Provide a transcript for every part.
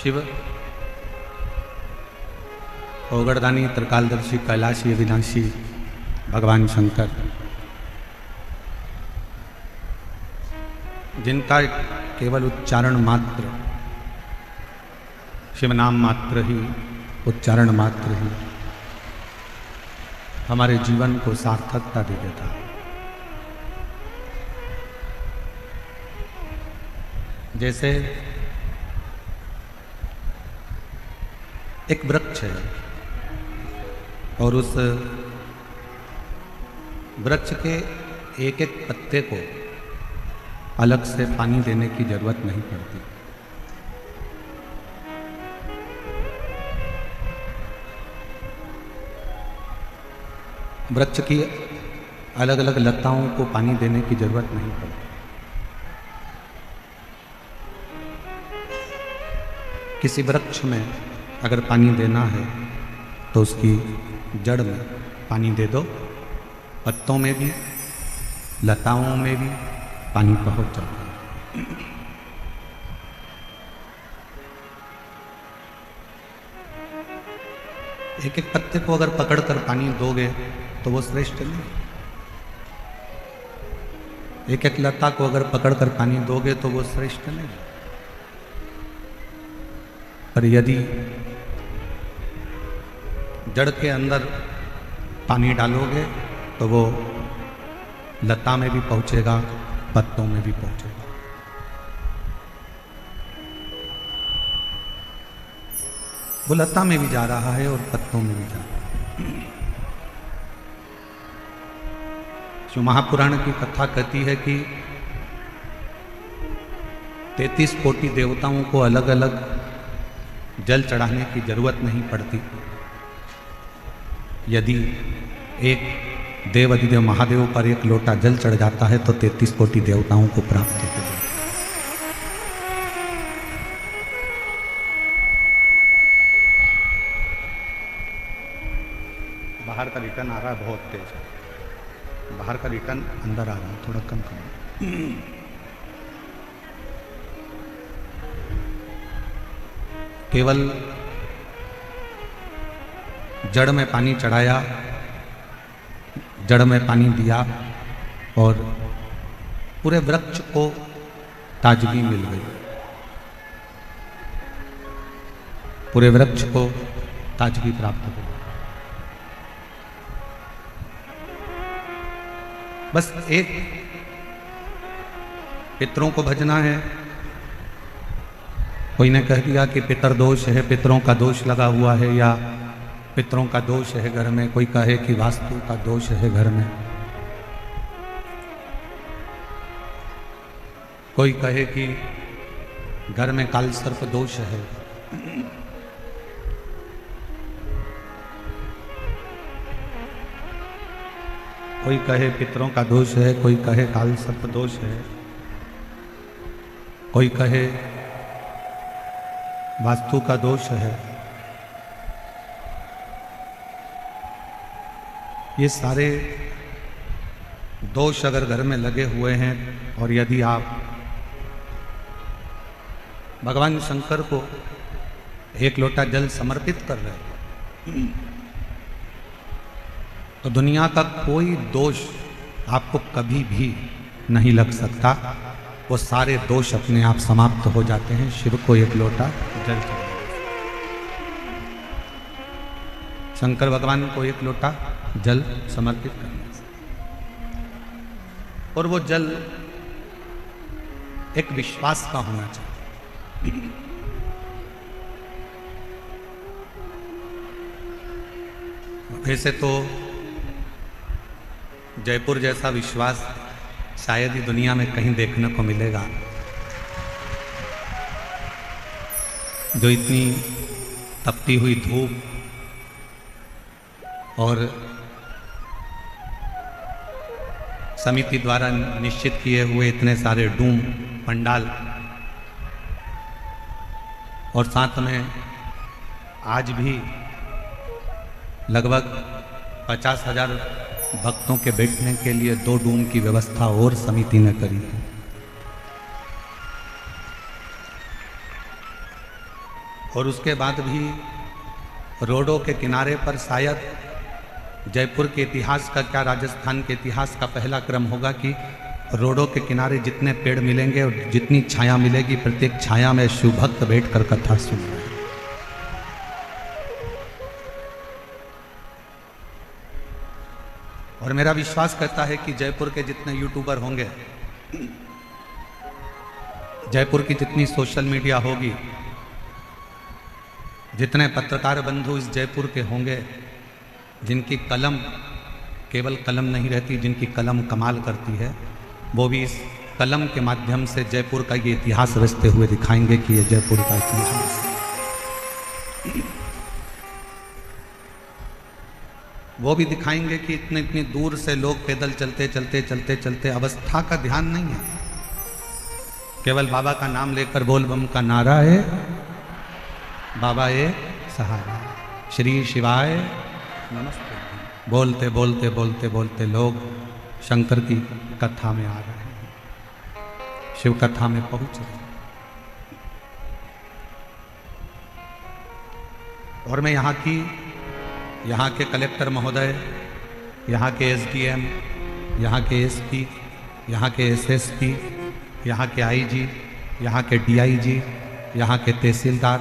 शिव ओगरदानी त्रिकालदर्शी कैलाशी अविनाशी भगवान शंकर, जिनका केवल उच्चारण मात्र, शिव नाम मात्र ही, उच्चारण मात्र ही हमारे जीवन को सार्थकता दे देता है। जैसे एक वृक्ष है और उस वृक्ष के एक एक पत्ते को अलग से पानी देने की जरूरत नहीं पड़ती। वृक्ष की अलग अलग लताओं को पानी देने की जरूरत नहीं पड़ती। किसी वृक्ष में अगर पानी देना है तो उसकी जड़ में पानी दे दो, पत्तों में भी लताओं में भी पानी पहुंच जाता है। एक एक पत्ते को अगर पकड़कर पानी दोगे तो वो श्रेष्ठ नहीं। एक एक लता को अगर पकड़कर पानी दोगे तो वो श्रेष्ठ नहीं। पर यदि जड़ के अंदर पानी डालोगे तो वो लता में भी पहुंचेगा, पत्तों में भी पहुंचेगा। वो लता में भी जा रहा है और पत्तों में भी जा रहा है। जो महापुराण की कथा कहती है कि 33 कोटि देवताओं को अलग अलग जल चढ़ाने की जरूरत नहीं पड़ती। यदि एक देव अधिदेव महादेव पर एक लोटा जल चढ़ जाता है तो 33 कोटि देवताओं को प्राप्त हो जाता है। बाहर का रिटर्न आ रहा है, बहुत तेज है। बाहर का रिटर्न अंदर आ रहा है, थोड़ा कम करो। केवल जड़ में पानी चढ़ाया, जड़ में पानी दिया और पूरे वृक्ष को ताजगी मिल गई। पूरे वृक्ष को ताजगी प्राप्त हो गई। बस एक पितरों को भजना है। कोई ने कह दिया कि पितर दोष है, पितरों का दोष लगा हुआ है, या पितरों का दोष है घर में। कोई कहे कि वास्तु का दोष है घर में। कोई कहे कि घर में काल सर्प दोष है। कोई कहे पितरों का दोष है, कोई कहे काल सर्प दोष है, कोई कहे वास्तु का दोष है। ये सारे दोष अगर घर में लगे हुए हैं और यदि आप भगवान शंकर को एक लोटा जल समर्पित कर रहे हैं तो दुनिया का कोई दोष आपको कभी भी नहीं लग सकता। वो सारे दोष अपने आप समाप्त हो जाते हैं शिव को एक लोटा जल चढ़ाने से। शंकर भगवान को एक लोटा जल समर्पित करने से। और वो जल एक विश्वास का होना चाहिए। वैसे तो जयपुर जैसा विश्वास शायद ही दुनिया में कहीं देखने को मिलेगा, जो इतनी तपती हुई धूप और समिति द्वारा निश्चित किए हुए इतने सारे डूम पंडाल और साथ में आज भी लगभग 50,000 भक्तों के बैठने के लिए 2 डूम की व्यवस्था और समिति ने करी है। और उसके बाद भी रोडों के किनारे पर शायद जयपुर के इतिहास का क्या, राजस्थान के इतिहास का पहला क्रम होगा कि रोडों के किनारे जितने पेड़ मिलेंगे और जितनी छाया मिलेगी, प्रत्येक छाया में शिव भक्त बैठकर कथा सुन रहे हैं। और मेरा विश्वास करता है कि जयपुर के जितने यूट्यूबर होंगे, जयपुर की जितनी सोशल मीडिया होगी, जितने पत्रकार बंधु इस जयपुर के होंगे, जिनकी कलम केवल कलम नहीं रहती, जिनकी कलम कमाल करती है, वो भी इस कलम के माध्यम से जयपुर का ये इतिहास रचते हुए दिखाएंगे कि ये जयपुर का इतिहास है। वो भी दिखाएंगे कि इतने इतनी दूर से लोग पैदल चलते चलते चलते चलते, अवस्था का ध्यान नहीं है, केवल बाबा का नाम लेकर बोल बम का नारा है, बाबा ये सहारा, श्री शिवाय नमस्ते, बोलते बोलते बोलते बोलते लोग शंकर की कथा में आ रहे हैं, शिव कथा में पहुंच रहे हैं। और मैं यहाँ के कलेक्टर महोदय, यहाँ के एसडीएम, यहाँ के एसपी, यहाँ के एसएसपी, यहाँ के आईजी, यहाँ के डीआईजी, यहाँ के तहसीलदार,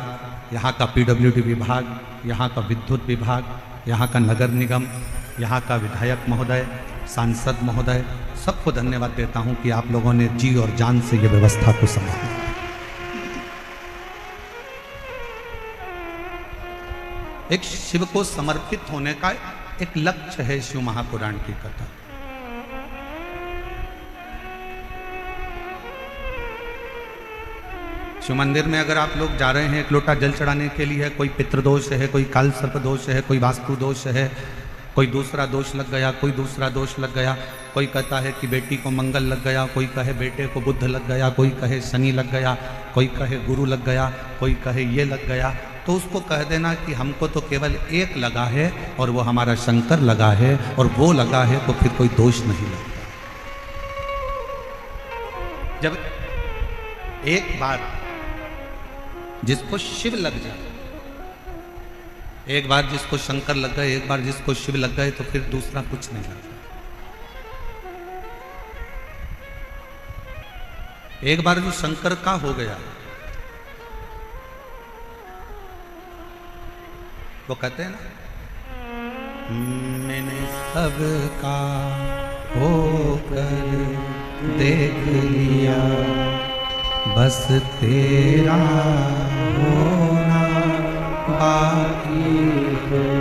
यहाँ का पीडब्ल्यूडी विभाग, यहाँ का विद्युत विभाग, यहाँ का नगर निगम, यहाँ का विधायक महोदय, सांसद महोदय, सबको धन्यवाद देता हूँ कि आप लोगों ने जी और जान से ये व्यवस्था को संभाला। एक शिव को समर्पित होने का एक लक्ष्य है शिव महापुराण की कथा। शिव मंदिर में अगर आप लोग जा रहे हैं एक लोटा जल चढ़ाने के लिए, कोई पितृदोष है, कोई काल सर्प दोष है, कोई वास्तु दोष है, कोई दूसरा दोष लग गया, कोई दूसरा दोष लग गया, कोई कहता है कि बेटी को मंगल लग गया, कोई कहे बेटे को बुध लग गया, कोई कहे शनि लग गया, कोई कहे गुरु लग गया, कोई कहे ये लग गया, तो उसको कह देना कि हमको तो केवल एक लगा है और वो हमारा शंकर लगा है, और वो लगा है तो फिर कोई दोष नहीं लगता। जब एक बार जिसको शिव लग जाए, एक बार जिसको शंकर लग गए, एक बार जिसको शिव लग गए, तो फिर दूसरा कुछ नहीं लगता। एक बार जो शंकर का हो गया, वो कहते हैं ना, मैंने सबका होकर देख लिया, बस तेरा होना बाकी है,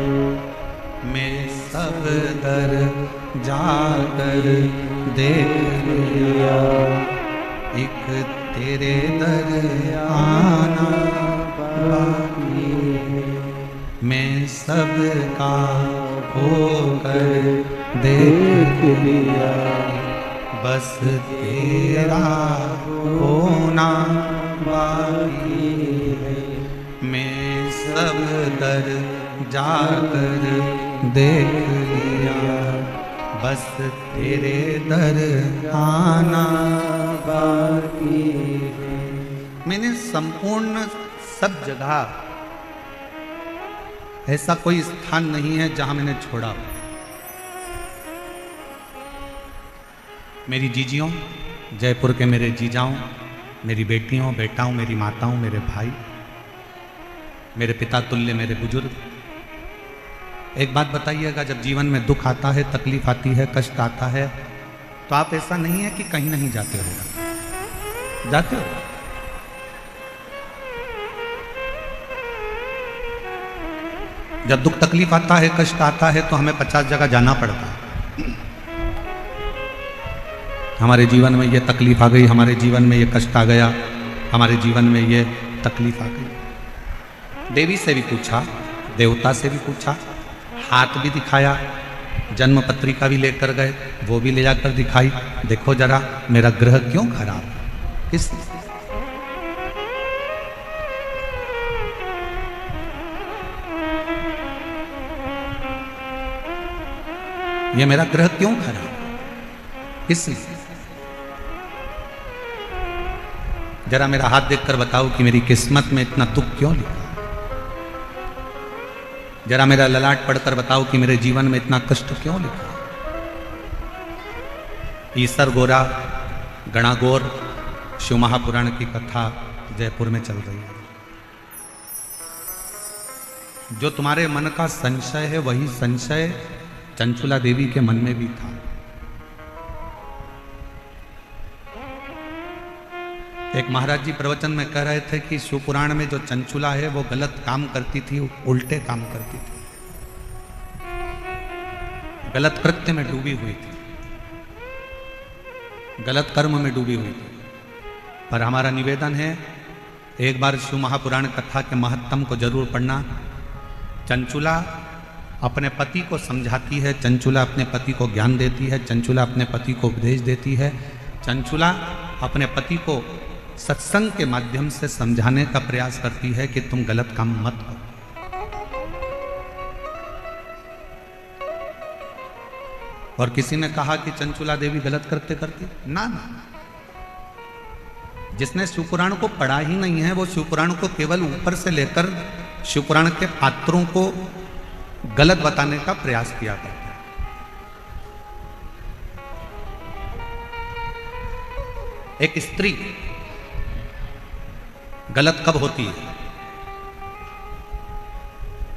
मैं सब दर जाकर देख लिया, एक तेरे दर आना बाकी है, मैं सबका होकर देख लिया, बस तेरा होना बाकी है, मैं सब दर जाकर देख लिया, बस तेरे दर आना बाकी है। मैंने संपूर्ण सब जगह, ऐसा कोई स्थान नहीं है जहां मैंने छोड़ा। मेरी जीजियों, जयपुर के मेरे जीजाओं, मेरी बेटियों, बेटाओं, मेरी माताओं, मेरे भाई, मेरे पिता तुल्य मेरे बुजुर्ग, एक बात बताइएगा, जब जीवन में दुख आता है, तकलीफ आती है, कष्ट आता है, तो आप ऐसा नहीं है कि कहीं नहीं जाते हो, जाते हो। जब दुख तकलीफ आता है, कष्ट आता है, तो हमें 50 जगह जाना पड़ता है। हमारे जीवन में ये तकलीफ आ गई, हमारे जीवन में ये कष्ट आ गया, हमारे जीवन में ये तकलीफ आ गई। देवी से भी पूछा, देवता से भी पूछा, हाथ भी दिखाया, जन्म पत्रिका भी लेकर गए, वो भी ले जाकर दिखाई, देखो जरा मेरा ग्रह क्यों खराब है, किस ये मेरा ग्रह क्यों खराब है, किसलिए? जरा मेरा हाथ देखकर बताओ कि मेरी किस्मत में इतना दुख क्यों लिखा। जरा मेरा ललाट पढ़कर बताओ कि मेरे जीवन में इतना कष्ट क्यों लिखा। ईसर गोरा गणागोर शिव महापुराण की कथा जयपुर में चल रही है। जो तुम्हारे मन का संशय है वही संशय चंचुला देवी के मन में भी था। एक महाराज जी प्रवचन में कह रहे थे कि शिव पुराण में जो चंचुला है वो गलत काम करती थी, उल्टे काम करती थी, गलत कृत्य में डूबी हुई थी, गलत कर्म में डूबी हुई थी। पर हमारा निवेदन है एक बार शिव महापुराण कथा के महत्तम को जरूर पढ़ना। चंचुला अपने पति को समझाती है, चंचुला अपने पति को ज्ञान देती है, चंचुला अपने पति को उपदेश देती है, चंचुला अपने पति को सत्संग के माध्यम से समझाने का प्रयास करती है कि तुम गलत काम मत करो। और किसी ने कहा कि चंचुला देवी गलत करते करती ना। जिसने शिवपुराण को पढ़ा ही नहीं है वो शिवपुराण को केवल ऊपर से लेकर शिवपुराण के पात्रों को गलत बताने का प्रयास किया करता है। एक स्त्री गलत कब होती है?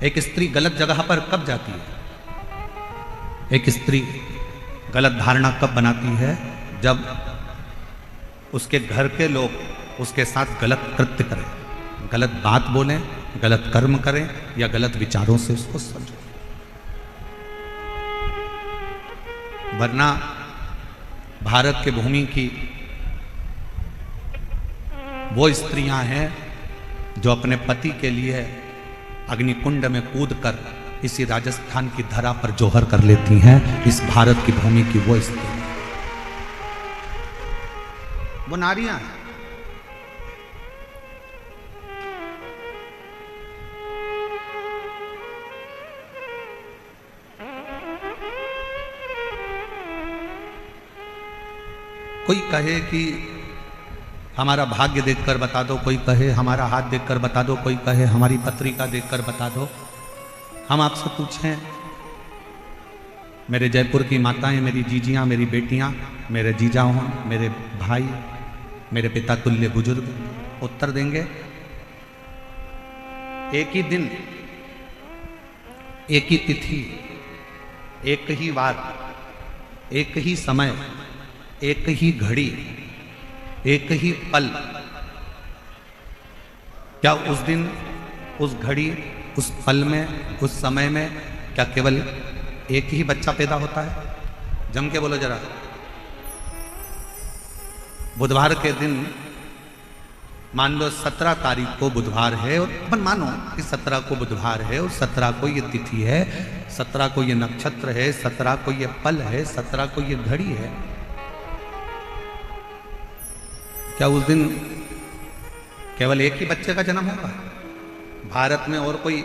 एक स्त्री गलत जगह पर कब जाती है? एक स्त्री गलत धारणा कब बनाती है? जब उसके घर के लोग उसके साथ गलत कृत्य करें, गलत बात बोलें, गलत कर्म करें या गलत विचारों से उसको समझें। वरना भारत के भूमि की वो स्त्रियां हैं जो अपने पति के लिए अग्निकुंड में कूदकर इसी राजस्थान की धरा पर जोहर कर लेती हैं। इस भारत की भूमि की वो स्त्री, वो नारियां हैं। कोई कहे कि हमारा भाग्य देखकर बता दो, कोई कहे हमारा हाथ देखकर बता दो, कोई कहे हमारी पत्रिका देखकर बता दो। हम आपसे पूछें, मेरे जयपुर की माताएं, मेरी जीजियां, मेरी बेटियां, मेरे जीजा हों, मेरे भाई, मेरे पिता तुल्य बुजुर्ग, उत्तर देंगे? एक ही दिन, एक ही तिथि, एक ही वार, एक ही समय, एक ही घड़ी, एक ही पल, क्या उस दिन, उस घड़ी, उस पल में, उस समय में क्या केवल एक ही बच्चा पैदा होता है? जम के बोलो जरा। बुधवार के दिन मान लो 17 तारीख को बुधवार है, और अपन मानो कि 17 को बुधवार है और 17 को ये तिथि है, 17 को ये नक्षत्र है, 17 को ये पल है, 17 को ये घड़ी है। क्या उस दिन केवल एक ही बच्चे का जन्म होगा? भारत में और कोई,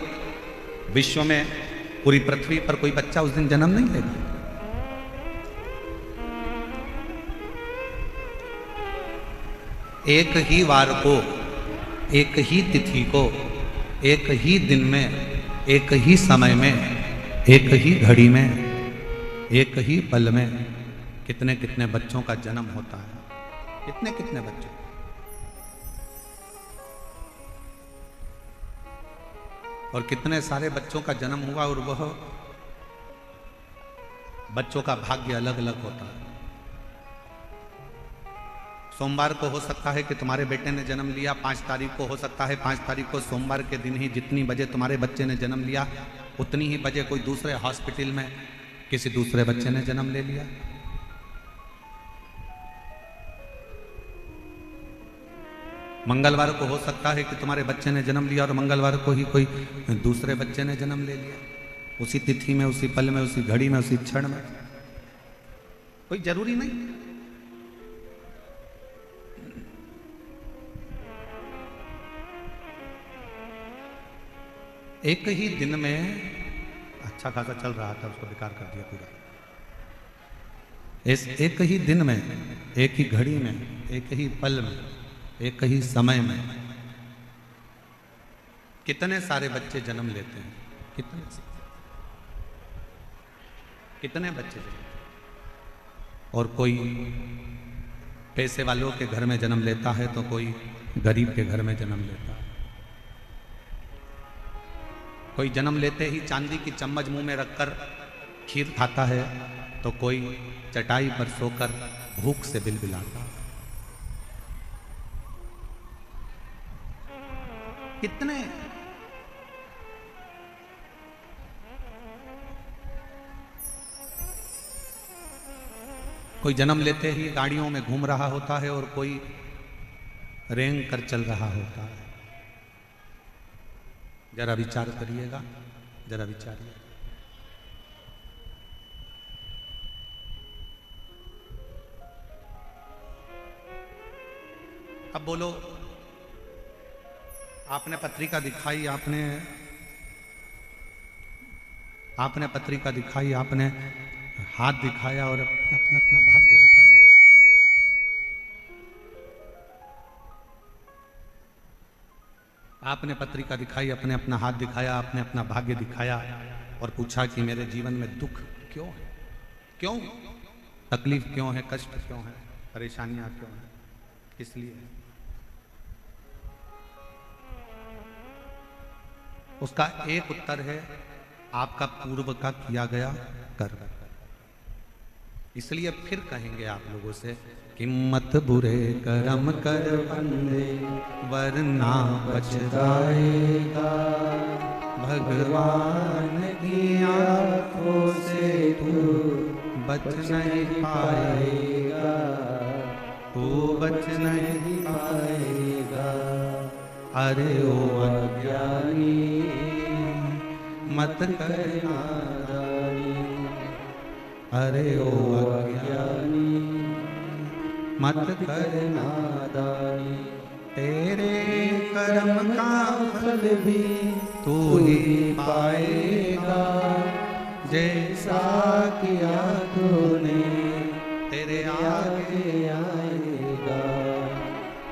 विश्व में, पूरी पृथ्वी पर कोई बच्चा उस दिन जन्म नहीं लेगा। एक ही वार को, एक ही तिथि को, एक ही दिन में, एक ही समय में, एक ही घड़ी में, एक ही पल में कितने कितने बच्चों का जन्म होता है। कितने कितने बच्चे। और कितने सारे बच्चों का जन्म हुआ और वह बच्चों का भाग्य अलग अलग होता है। सोमवार को हो सकता है कि तुम्हारे बेटे ने जन्म लिया, 5 तारीख को हो सकता है, 5 तारीख को सोमवार के दिन ही जितनी बजे तुम्हारे बच्चे ने जन्म लिया उतनी ही बजे कोई दूसरे हॉस्पिटल में किसी दूसरे बच्चे ने जन्म ले लिया। मंगलवार को हो सकता है कि तुम्हारे बच्चे ने जन्म लिया और मंगलवार को ही कोई दूसरे बच्चे ने जन्म ले लिया, उसी तिथि में, उसी पल में, उसी घड़ी में, उसी क्षण में। कोई जरूरी नहीं। एक ही दिन में अच्छा खासा चल रहा था, उसको बेकार कर दिया पूरा। इस एक ही दिन में, एक ही घड़ी में, एक ही पल में, एक ही समय में कितने सारे बच्चे जन्म लेते हैं, कितने बच्चे थे। और कोई पैसे वालों के घर में जन्म लेता है तो कोई गरीब के घर में जन्म लेता है। कोई जन्म लेते ही चांदी की चम्मच मुंह में रखकर खीर खाता है तो कोई चटाई पर सोकर भूख से बिलबिलाता है। कितने कोई जन्म लेते ही गाड़ियों में घूम रहा होता है और कोई रेंग कर चल रहा होता है। जरा विचार करिएगा, जरा विचारिए। अब बोलो, आपने पत्रिका दिखाई, आपने पत्रिका दिखाई, आपने हाथ दिखाया और अपना अपना भाग्य बताया। आपने पत्रिका दिखाई, अपने अपना हाथ दिखाया, आपने अपना भाग्य दिखाया और पूछा कि मेरे जीवन में दुख क्यों है, क्यों तकलीफ क्यों है, कष्ट क्यों है, परेशानियां क्यों हैं, किस लिए है? उसका एक उत्तर है आपका पूर्व का किया गया कर्म। इसलिए फिर कहेंगे आप लोगों से कि मत बुरे कर्म कर बंदे वरना पछताएगा, भगवान की आंखों से तू बच नहीं पाएगा, तू बच नहीं पाएगा। अरे ओ अज्ञानी मत कर नादानी, अरे ओ अज्ञानी मत कर नादानी। तेरे कर्म का फल भी तू ही पाएगा, जैसा किया तूने तेरे आगे आएगा।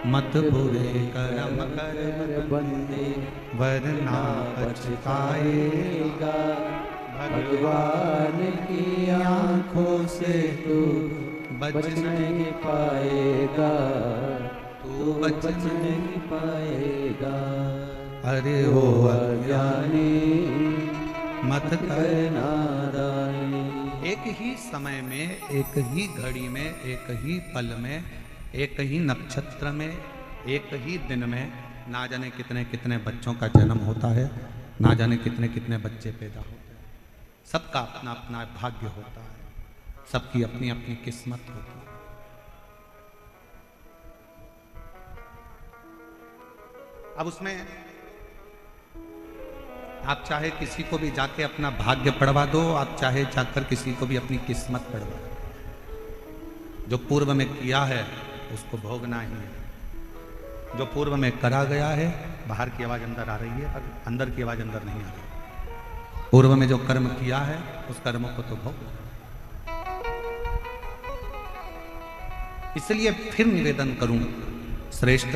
मत बुरे कर्म कर बंदे वरना पछताएगा, भगवान की आंखों से तू बच नहीं पाएगा, तू बच नहीं पाएगा। अरे ओ अज्ञानी मत कर नादानी। एक ही समय में, एक ही घड़ी में, एक ही पल में, एक ही नक्षत्र में, एक ही दिन में ना जाने कितने कितने बच्चों का जन्म होता है, ना जाने कितने कितने बच्चे पैदा होते हैं। सबका अपना अपना भाग्य होता है, सबकी अपनी अपनी किस्मत होती है। अब उसमें आप चाहे किसी को भी जाके अपना भाग्य पढ़वा दो, आप चाहे जाकर किसी को भी अपनी किस्मत पढ़वा दो। जो पूर्व में किया है उसको भोगना ही है। जो पूर्व में करा गया है, बाहर की आवाज अंदर आ रही है पर अंदर की आवाज अंदर नहीं आ रही। पूर्व में जो कर्म किया है उस कर्म को तो भोगना। इसलिए फिर निवेदन करूं, श्रेष्ठ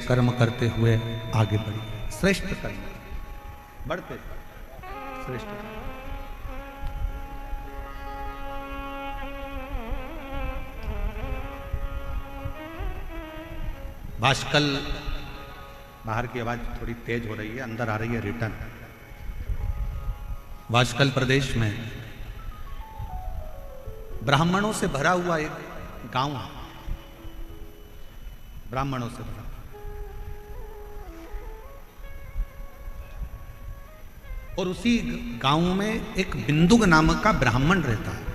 कर्म करते हुए आगे बढ़िए। श्रेष्ठ कर्म बढ़ते श्रेष्ठ कर्म। भाष्कल, बाहर की आवाज थोड़ी तेज हो रही है, अंदर आ रही है रिटर्न। भाष्कल प्रदेश में ब्राह्मणों से भरा हुआ एक गांव है, ब्राह्मणों से भरा। और उसी गांव में एक बिंदुक नामक का ब्राह्मण रहता है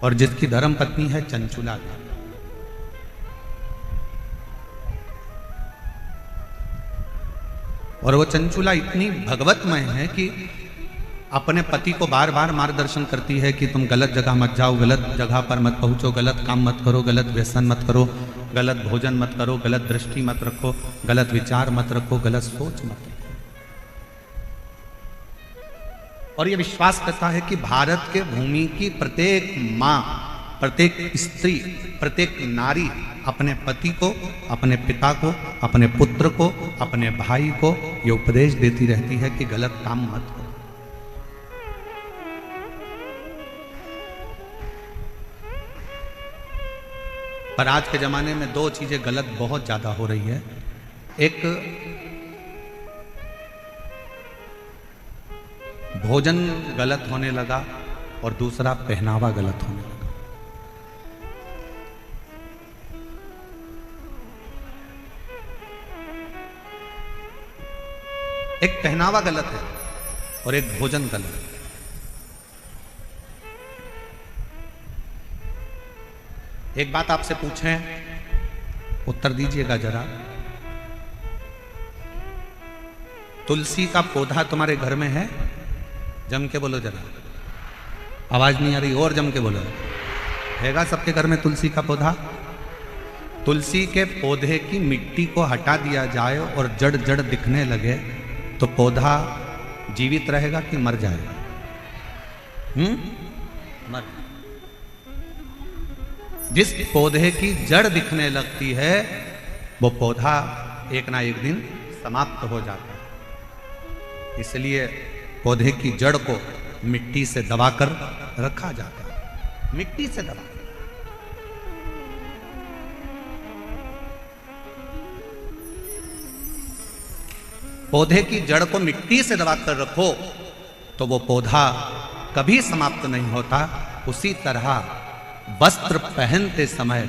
और जिसकी धर्म पत्नी है चंचुला। और वो चंचुला इतनी भगवतमय है कि अपने पति को बार बार मार्गदर्शन करती है कि तुम गलत जगह मत जाओ, गलत जगह पर मत पहुंचो, गलत काम मत करो, गलत व्यसन मत करो, गलत भोजन मत करो, गलत दृष्टि मत रखो, गलत विचार मत रखो, गलत सोच मत रखो। और ये विश्वास करता है कि भारत के भूमि की प्रत्येक माँ प्रत्येक स्त्री, प्रत्येक नारी अपने पति को, अपने पिता को, अपने पुत्र को, अपने भाई को ये उपदेश देती रहती है कि गलत काम मत करो। पर आज के जमाने में दो चीजें गलत बहुत ज्यादा हो रही है। एक, भोजन गलत होने लगा और दूसरा पहनावा गलत होने लगा। एक पहनावा गलत है और एक भोजन गलत है। एक बात आपसे पूछें, उत्तर दीजिएगा जरा। तुलसी का पौधा तुम्हारे घर में है? जम के बोलो जरा, आवाज नहीं आ रही, और जम के बोलो। हैगा सबके घर में तुलसी का पौधा? तुलसी के पौधे की मिट्टी को हटा दिया जाए और जड़ जड़ दिखने लगे तो पौधा जीवित रहेगा कि मर जाएगा? मर। जिस पौधे की जड़ दिखने लगती है वो पौधा एक ना एक दिन समाप्त हो जाता है। इसलिए पौधे की जड़ को मिट्टी से दबाकर रखा जाता है, मिट्टी से दबा। पौधे की जड़ को मिट्टी से दबाकर रखो तो वो पौधा कभी समाप्त नहीं होता। उसी तरह वस्त्र पहनते समय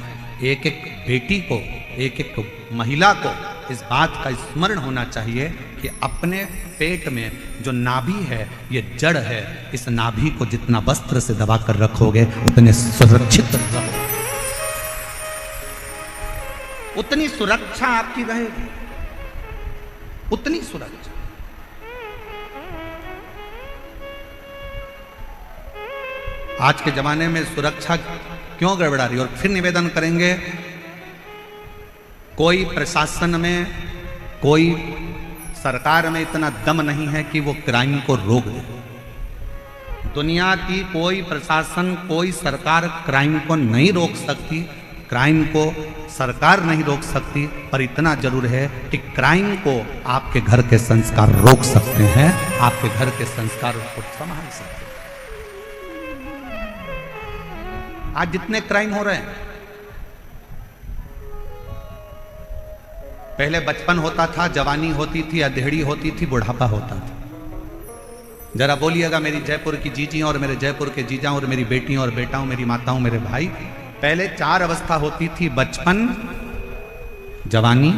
एक एक बेटी को, एक एक महिला को इस बात का स्मरण होना चाहिए कि अपने पेट में जो नाभि है ये जड़ है। इस नाभि को जितना वस्त्र से दबाकर रखोगे उतने सुरक्षित रहोगे, उतनी सुरक्षा आपकी रहेगी, उतनी सुरक्षा। आज के जमाने में सुरक्षा क्यों गड़बड़ा रही? और फिर निवेदन करेंगे, कोई प्रशासन में, कोई सरकार में इतना दम नहीं है कि वो क्राइम को रोक दे। दुनिया की कोई प्रशासन, कोई सरकार क्राइम को नहीं रोक सकती, क्राइम को सरकार नहीं रोक सकती। पर इतना जरूर है कि क्राइम को आपके घर के संस्कार रोक सकते हैं, आपके घर के संस्कार को संभाल सकते हैं। आज जितने क्राइम हो रहे हैं, पहले बचपन होता था, जवानी होती थी, अधेड़ी होती थी, बुढ़ापा होता था। जरा बोलिएगा मेरी जयपुर की जीजियां और मेरे जयपुर के जीजा और मेरी बेटियां और बेटाओं, मेरी माताओं, मेरे भाई, पहले 4 अवस्था होती थी, बचपन, जवानी,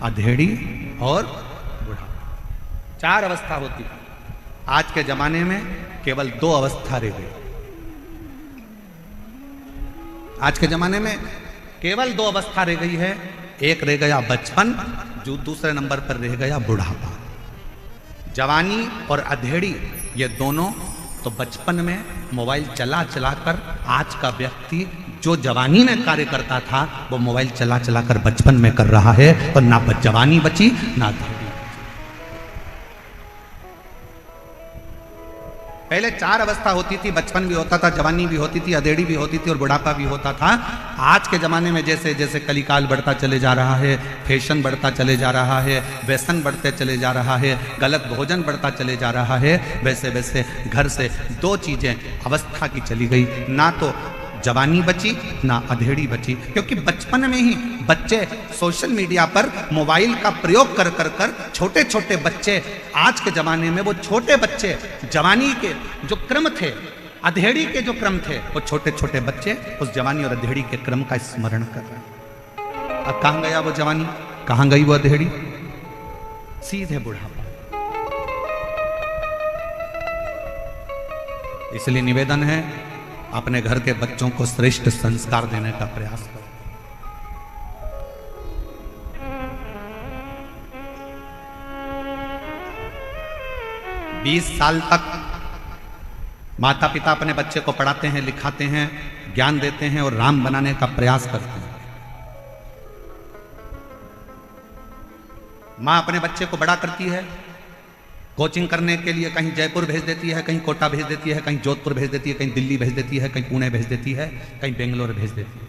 अधेड़ी और बुढ़ापा। 4 अवस्था होती थी। आज के जमाने में केवल 2 अवस्था रह गई। आज के जमाने में केवल 2 अवस्था रह गई है। एक रह गया बचपन, जो दूसरे नंबर पर रह गया बुढ़ापा। जवानी और अधेड़ी ये दोनों तो बचपन में मोबाइल चला चलाकर, आज का व्यक्ति जो जवानी में कार्य करता था वो मोबाइल चला चलाकर बचपन में कर रहा है, तो ना जवानी बची ना अधेड़ी। पहले 4 अवस्था होती थी, बचपन भी होता था, जवानी भी होती थी, अधेड़ी भी होती थी और बुढ़ापा भी होता था। आज के ज़माने में जैसे जैसे कलिकाल बढ़ता चले जा रहा है, फैशन बढ़ता चले जा रहा है, व्यसन बढ़ते चले जा रहा है, गलत भोजन बढ़ता चले जा रहा है, वैसे वैसे घर से 2 चीज़ें अवस्था की चली गई, ना तो जवानी बची ना अधेड़ी बची। क्योंकि बचपन में ही बच्चे सोशल मीडिया पर मोबाइल का प्रयोग कर कर कर छोटे छोटे बच्चे, आज के ज़माने में वो छोटे बच्चे जवानी के जो क्रम थे, अधेड़ी के जो क्रम थे, वो छोटे छोटे बच्चे उस जवानी और अधेड़ी के क्रम का स्मरण कर रहे हैं। अब कहाँ गया वो जवानी, कहाँ गई वो अधेड़ी? सीधे बुढ़ापा। इसलिए निवेदन है, अपने घर के बच्चों को श्रेष्ठ संस्कार देने का प्रयास करो। बीस साल तक माता पिता अपने बच्चे को पढ़ाते हैं, लिखाते हैं, ज्ञान देते हैं और राम बनाने का प्रयास करते हैं। मां अपने बच्चे को बड़ा करती है, कोचिंग करने के लिए कहीं जयपुर भेज देती है, कहीं कोटा भेज देती है, कहीं जोधपुर भेज देती है, कहीं दिल्ली भेज देती है, कहीं पुणे भेज देती है, कहीं बेंगलोर भेज देती है,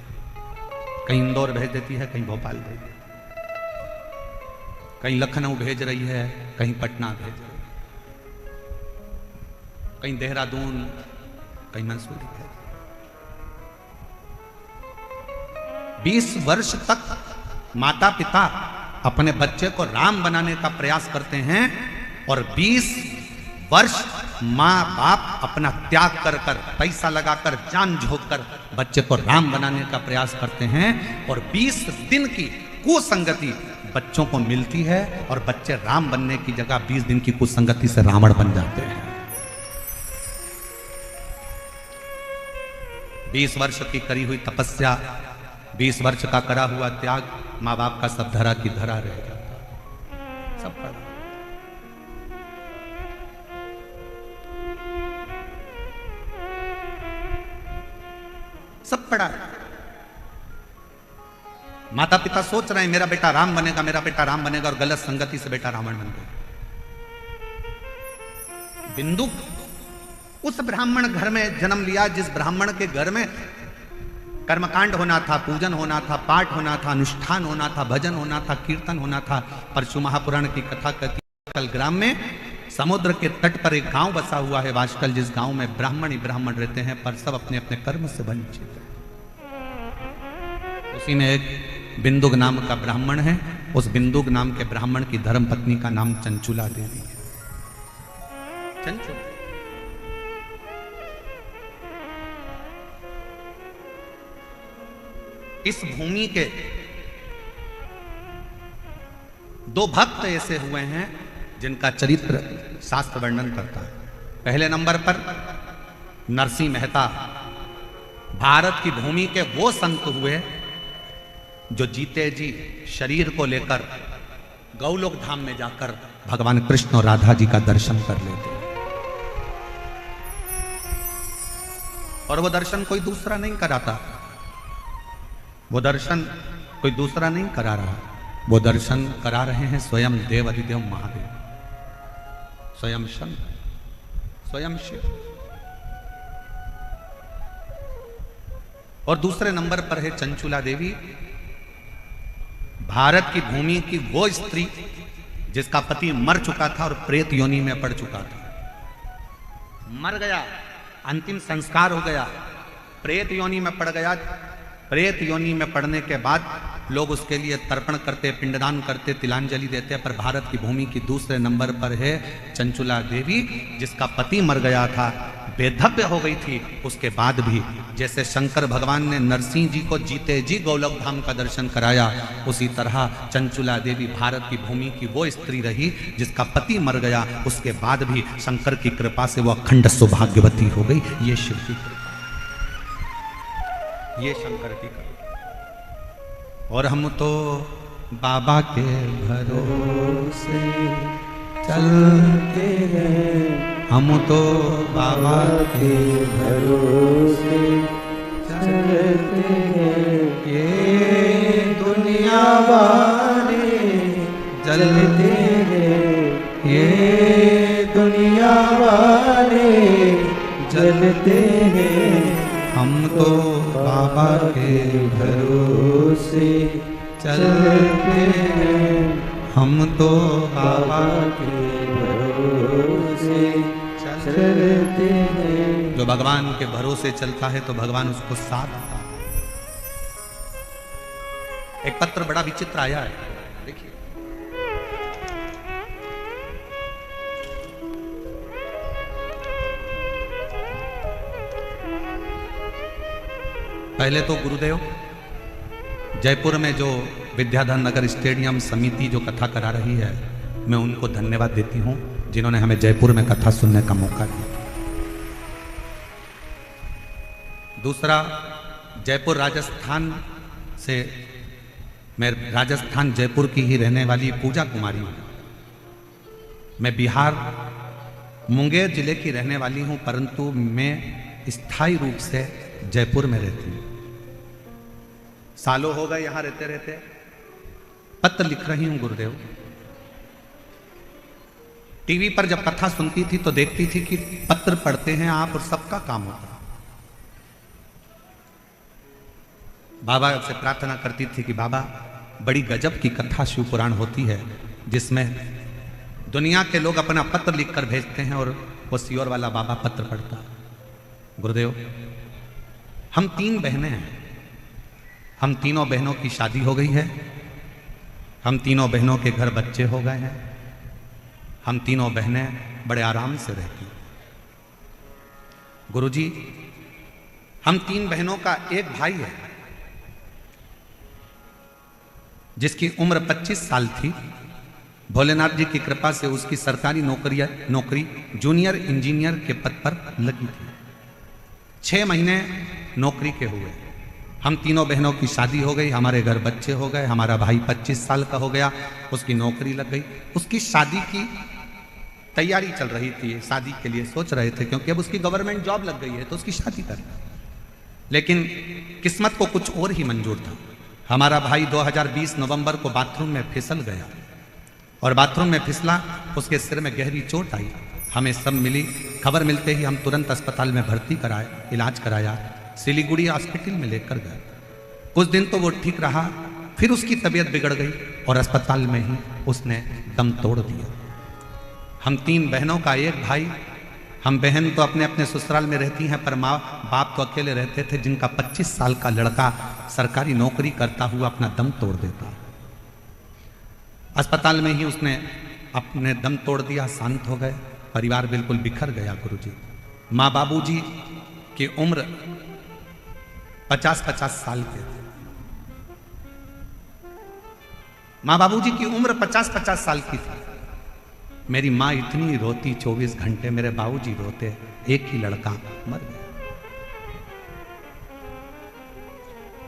कहीं इंदौर भेज देती है, कहीं भोपाल भेज देती है, कहीं लखनऊ भेज रही है, कहीं पटना भेज रही है, कहीं देहरादून, कहीं मंसूरी भेज। 20 वर्ष तक माता पिता अपने बच्चे को राम बनाने का प्रयास करते हैं और 20 वर्ष माँ बाप अपना त्याग कर कर, पैसा लगाकर, जान झोंक कर बच्चे को राम बनाने का प्रयास करते हैं और 20 दिन की कुसंगति बच्चों को मिलती है और बच्चे राम बनने की जगह 20 दिन की कुसंगति से रावण बन जाते हैं। 20 वर्ष की करी हुई तपस्या, 20 वर्ष का करा हुआ त्याग, माँ बाप का सब धरा की धरा रह जाता, सब पड़ा। सब पड़ा। माता पिता सोच रहे हैं मेरा बेटा राम बनेगा, मेरा बेटा राम बनेगा, और गलत संगति से बेटा रावण बन गया। बिंदु उस ब्राह्मण घर में जन्म लिया जिस ब्राह्मण के घर में कर्मकांड होना था, पूजन होना था, पाठ होना था, अनुष्ठान होना था, भजन होना था, कीर्तन होना था। परशु महापुराण की कथा कहती है वाष्कल ग्राम में समुद्र के तट पर एक गांव बसा हुआ है वाष्कल, जिस गांव में ब्राह्मण ही ब्राह्मण रहते हैं पर सब अपने अपने कर्म से वंचित है। उसी में एक बिंदुक नाम का ब्राह्मण है। उस बिंदुक नाम के ब्राह्मण की धर्म पत्नी का नाम चंचुला देवी है। चंचुला इस भूमि के 2 भक्त ऐसे हुए हैं जिनका चरित्र शास्त्र वर्णन करता है। पहले नंबर पर नरसिंह मेहता, भारत की भूमि के वो संत हुए जो जीते जी शरीर को लेकर गौलोक धाम में जाकर भगवान कृष्ण और राधा जी का दर्शन कर लेते। और वो दर्शन कोई दूसरा नहीं कराता, वो दर्शन कोई दूसरा नहीं करा रहा, वो दर्शन करा रहे हैं स्वयं देव अधिदेव महादेव, स्वयं शंकर, स्वयं शिव। और दूसरे नंबर पर है चंचुला देवी, भारत की भूमि की वो स्त्री जिसका पति मर चुका था और प्रेत योनि में पड़ चुका था। मर गया, अंतिम संस्कार हो गया, प्रेत योनि में पड़ गया। प्रेत योनि में पड़ने के बाद लोग उसके लिए तर्पण करते, पिंडदान करते, तिलांजलि देते। पर भारत की भूमि की दूसरे नंबर पर है चंचुला देवी, जिसका पति मर गया था, बेधव्य हो गई थी। उसके बाद भी जैसे शंकर भगवान ने नरसिंह जी को जीते जी गौलोक धाम का दर्शन कराया, उसी तरह चंचुला देवी भारत की भूमि की वो स्त्री रही जिसका पति मर गया, उसके बाद भी शंकर की कृपा से वो अखंड सौभाग्यवती हो गई। ये शिव की कृपा, ये शंकर की कृपा। और हम तो बाबा के भरोसे चलते हैं, हम तो बाबा के भरोसे चलते हैं। ये दुनिया वाले जलते हैं, ये दुनिया वाले जलते हैं। हम तो बाबा के भरोसे चलते हैं, हम तो बाबा के भरोसे चलते हैं। जो भगवान के भरोसे चलता है तो भगवान उसको साथ देता है। एक पत्र बड़ा विचित्र आया है, देखिए। पहले तो गुरुदेव जयपुर में जो विद्याधर नगर स्टेडियम समिति जो कथा करा रही है, मैं उनको धन्यवाद देती हूं जिन्होंने हमें जयपुर में कथा सुनने का मौका दिया। दूसरा, जयपुर राजस्थान से, मैं राजस्थान जयपुर की ही रहने वाली पूजा कुमारी हूं। मैं बिहार मुंगेर जिले की रहने वाली हूं, परंतु मैं स्थायी रूप से जयपुर में रहती हूं। सालों हो गए यहां रहते रहते। पत्र लिख रही हूं गुरुदेव, टीवी पर जब कथा सुनती थी तो देखती थी कि पत्र पढ़ते हैं आप और सबका काम होता है। बाबा से प्रार्थना करती थी कि बाबा बड़ी गजब की कथा शिव पुराण होती है, जिसमें दुनिया के लोग अपना पत्र लिखकर भेजते हैं और वो सियोर वाला बाबा पत्र पढ़ता है। गुरुदेव, हम 3 बहनें हैं, हम तीनों बहनों की शादी हो गई है, हम तीनों बहनों के घर बच्चे हो गए हैं, हम तीनों बहनें बड़े आराम से रहती हैं। गुरुजी, हम 3 बहनों का एक भाई है जिसकी उम्र 25 साल थी। भोलेनाथ जी की कृपा से उसकी सरकारी नौकरी जूनियर इंजीनियर के पद पर लगी थी। 6 महीने नौकरी के हुए, हम तीनों बहनों की शादी हो गई, हमारे घर बच्चे हो गए, हमारा भाई 25 साल का हो गया, उसकी नौकरी लग गई। उसकी शादी की तैयारी चल रही थी, शादी के लिए सोच रहे थे क्योंकि अब उसकी गवर्नमेंट जॉब लग गई है तो उसकी शादी कर। लेकिन किस्मत को कुछ और ही मंजूर था। हमारा भाई 2020 नवंबर को बाथरूम में फिसल गया और बाथरूम में फिसला, उसके सिर में गहरी चोट आई। हमें सब मिली, खबर मिलते ही हम तुरंत अस्पताल में भर्ती कराए, इलाज कराया, सिलीगुड़ी हॉस्पिटल में लेकर गए। कुछ दिन तो वो ठीक रहा, फिर उसकी तबीयत बिगड़ गई और अस्पताल में ही उसने दम तोड़ दिया। हम 3 बहनों का एक भाई, हम बहन तो अपने अपने ससुराल में रहती हैं पर माँ बाप तो अकेले रहते थे, जिनका 25 साल का लड़का सरकारी नौकरी करता हुआ अपना दम तोड़ देता। अस्पताल में ही उसने अपने दम तोड़ दिया, शांत हो गए, परिवार बिल्कुल बिखर गया। गुरुजी, माँ बाबूजी की उम्र 50-50 साल के थे। माँ बाबूजी की उम्र 50-50 साल की थी। मेरी माँ इतनी रोती 24 घंटे, मेरे बाबूजी रोते, एक ही लड़का मर गया।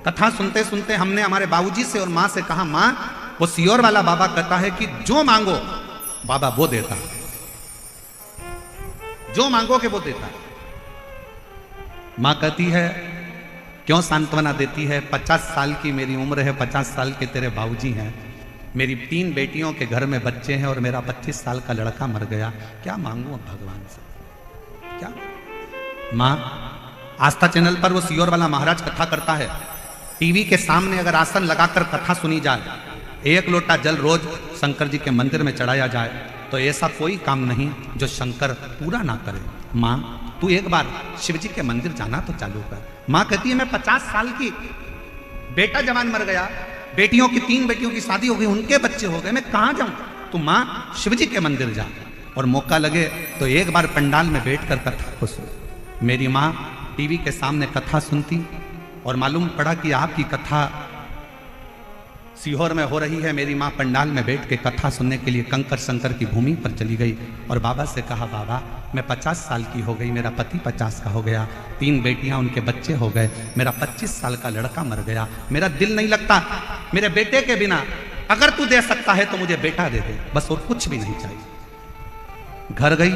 कथा सुनते सुनते हमने हमारे बाबूजी से और माँ से कहा, माँ वो सियोर वाला बाबा कहता है कि जो मांगो बाबा वो देता है, जो मांगोगे वो देता है। माँ कहती है क्यों सांत्वना देती है, 50 साल की मेरी उम्र है, 50 साल के तेरे बाबूजी हैं, मेरी 3 बेटियों के घर में बच्चे हैं और मेरा 25 साल का लड़का मर गया, क्या मांगू भगवान से, क्या? माँ, आस्था चैनल पर वो सियोर वाला महाराज कथा करता है, टीवी के सामने अगर आसन लगाकर कथा सुनी जाए, 1 लोटा जल रोज शंकर जी के मंदिर में चढ़ाया जाए तो ऐसा कोई काम नहीं जो शंकर पूरा ना करे। माँ, तू एक बार शिव जी के मंदिर जाना तो चालू कर। माँ कहती है मैं 50 साल की, बेटा जवान मर गया, बेटियों की 3 बेटियों की शादी हो गई, उनके बच्चे हो गए, मैं कहाँ जाऊं? तू माँ शिव जी के मंदिर जा और मौका लगे तो एक बार पंडाल में बैठकर कथा को सुन। मेरी माँ टीवी के सामने कथा सुनती और मालूम पड़ा कि आपकी कथा सीहोर में हो रही है। मेरी माँ पंडाल में बैठ के कथा सुनने के लिए कंकर शंकर की भूमि पर चली गई और बाबा से कहा, बाबा मैं 50 साल की हो गई, मेरा पति 50 का हो गया, 3 बेटियां उनके बच्चे हो गए, मेरा 25 साल का लड़का मर गया, मेरा दिल नहीं लगता मेरे बेटे के बिना, अगर तू दे सकता है तो मुझे बेटा दे दे, बस और कुछ भी नहीं चाहिए। घर गई,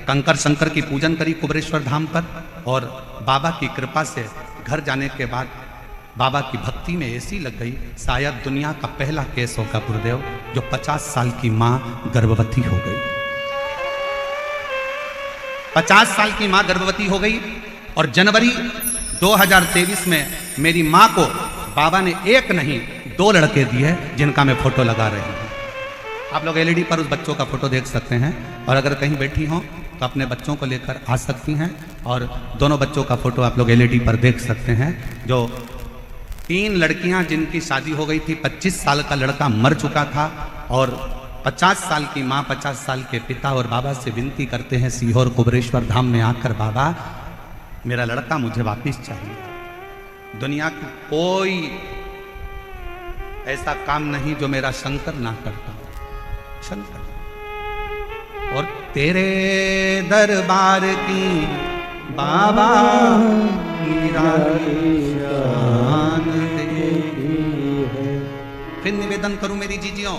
कंकर शंकर की पूजन करी कुबरेश्वर धाम पर और बाबा की कृपा से घर जाने के बाद बाबा की भक्ति में ऐसी लग गई, शायद दुनिया का पहला केस होगा गुरुदेव जो 50 साल की माँ गर्भवती हो गई। 50 साल की माँ गर्भवती हो गई और जनवरी 2023 में मेरी माँ को बाबा ने 1 नहीं 2 लड़के दिए, जिनका मैं फोटो लगा रही हूँ। आप लोग एलईडी पर उस बच्चों का फोटो देख सकते हैं और अगर कहीं बैठी हो तो अपने बच्चों को लेकर आ सकती हैं और दोनों बच्चों का फोटो आप लोग एलईडी पर देख सकते हैं। जो 3 लड़कियां जिनकी शादी हो गई थी, 25 साल का लड़का मर चुका था और 50 साल की माँ, 50 साल के पिता और बाबा से विनती करते हैं सीहोर कुबरेश्वर धाम में आकर, बाबा मेरा लड़का मुझे वापिस चाहिए। दुनिया की कोई ऐसा काम नहीं जो मेरा शंकर ना करता, शंकर। और तेरे दरबार की बाबा मेरा फिर निवेदन करूं मेरी जीजियों,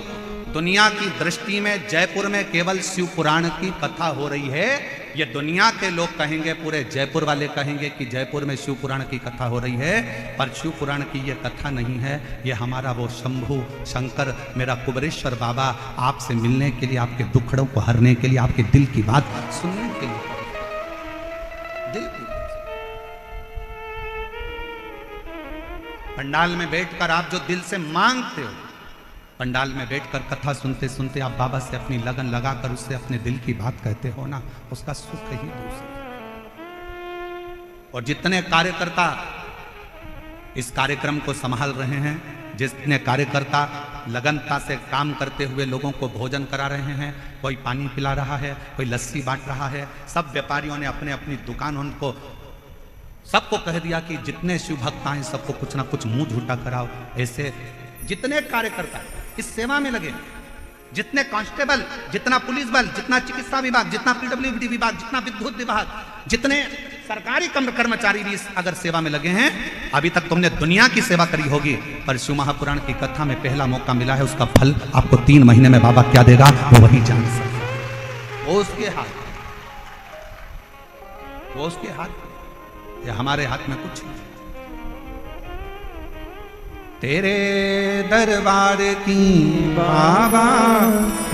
दुनिया की दृष्टि में जयपुर में केवल शिव पुराण की कथा हो रही है, ये दुनिया के लोग कहेंगे, पूरे जयपुर वाले कहेंगे कि जयपुर में शिव पुराण की कथा हो रही है, पर शिव पुराण की ये कथा नहीं है। ये हमारा वो शंभु शंकर, मेरा कुबेरेश्वर बाबा आपसे मिलने के लिए, आपके दुखड़ों को हरने के लिए, आपके दिल की बात सुनने के लिए, दिल की पंडाल में बैठकर आप जो दिल से मांगते हो, पंडाल में बैठकर कथा सुनते सुनते आप बाबा से अपनी लगन लगाकर उससे अपने दिल की बात कहते हो ना, उसका सुख ही दूसरा। और जितने कार्यकर्ता इस कार्यक्रम को संभाल रहे हैं, जितने कार्यकर्ता लगनता से काम करते हुए लोगों को भोजन करा रहे हैं, कोई पानी पिला रहा है, कोई लस्सी बांट रहा है, सब व्यापारियों ने अपने अपनी दुकान उनको सबको कह दिया कि जितने शिव भक्त आए सबको कुछ ना कुछ मुंह झूठा कराओ। ऐसे जितने कार्यकर्ता इस सेवा में लगे, जितने कांस्टेबल, जितना पुलिस बल, जितना चिकित्सा विभाग, जितना पीडब्ल्यूडी विभाग, जितना विद्युत विभाग, जितने सरकारी कर्मचारी भी अगर सेवा में लगे हैं, अभी तक तुमने दुनिया की सेवा करी होगी, पर शिव महापुराण की कथा में पहला मौका मिला है, उसका फल आपको 3 महीने में बाबा क्या देगा वो वही जान सकता। वो उसके हाथ, वो उसके हाथ, ये हमारे हाथ में कुछ नहीं। तेरे दरबार की बाबा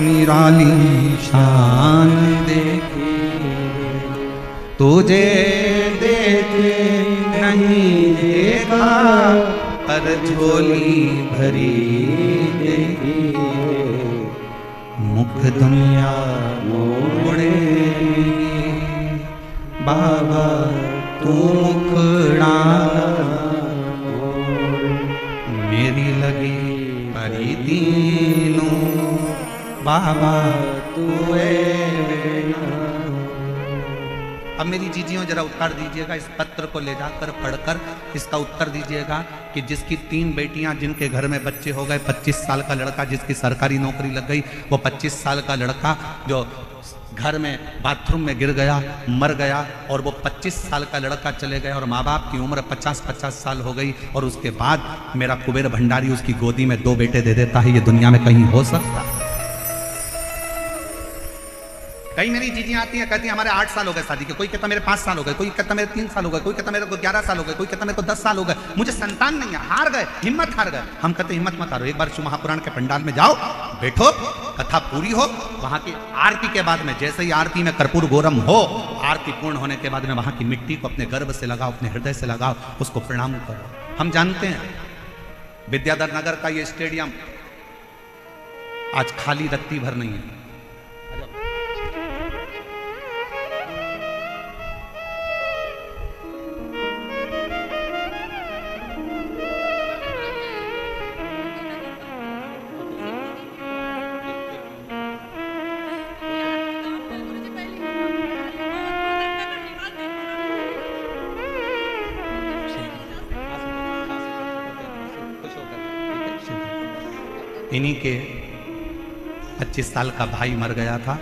निराली शान देखी, तुझे देखे नहीं देखा, पर झोली भरी देखी, मुख दुनिया मोड़ेगी, बाबा तू मुखड़ा मेरी लगी परी दीनों, बाबा तू अब मेरी जीजियों जरा उत्तर दीजिएगा, इस पत्र को ले जाकर पढ़कर इसका उत्तर दीजिएगा कि जिसकी 3 बेटियां, जिनके घर में बच्चे हो गए, 25 साल का लड़का जिसकी सरकारी नौकरी लग गई, वो 25 साल का लड़का जो घर में बाथरूम में गिर गया, मर गया, और वो 25 साल का लड़का चले गया और माँ बाप की उम्र 50-50 साल हो गई, और उसके बाद मेरा कुबेर भंडारी उसकी गोदी में 2 बेटे दे देता है। ये दुनिया में कहीं हो सकता है? कई मेरी जीजियां आती हैं, कहती हैं हमारे 8 साल हो गए शादी के, कोई कहता मेरे 5 साल हो गए, कोई कहता मेरे 3 साल हो गए, कोई कहता मेरे को 11 साल हो गए, कोई कहता मेरे को 10 साल हो गए, मुझे संतान नहीं है, हार गए, हिम्मत हार गए। हम कहते हिम्मत मत हारो, एक बार शिव महापुराण के पंडाल में जाओ, बैठो, कथा पूरी हो, वहां की आरती के बाद में, जैसे ही आरती में कर्पूर गौरम हो, आरती पूर्ण होने के बाद में वहां की मिट्टी को अपने गर्भ से लगाओ, अपने हृदय से लगाओ, उसको प्रणाम करो। हम जानते हैं विद्याधर नगर का ये स्टेडियम आज खाली रत्ती भर नहीं है। इन्हीं के 25 साल का भाई मर गया था,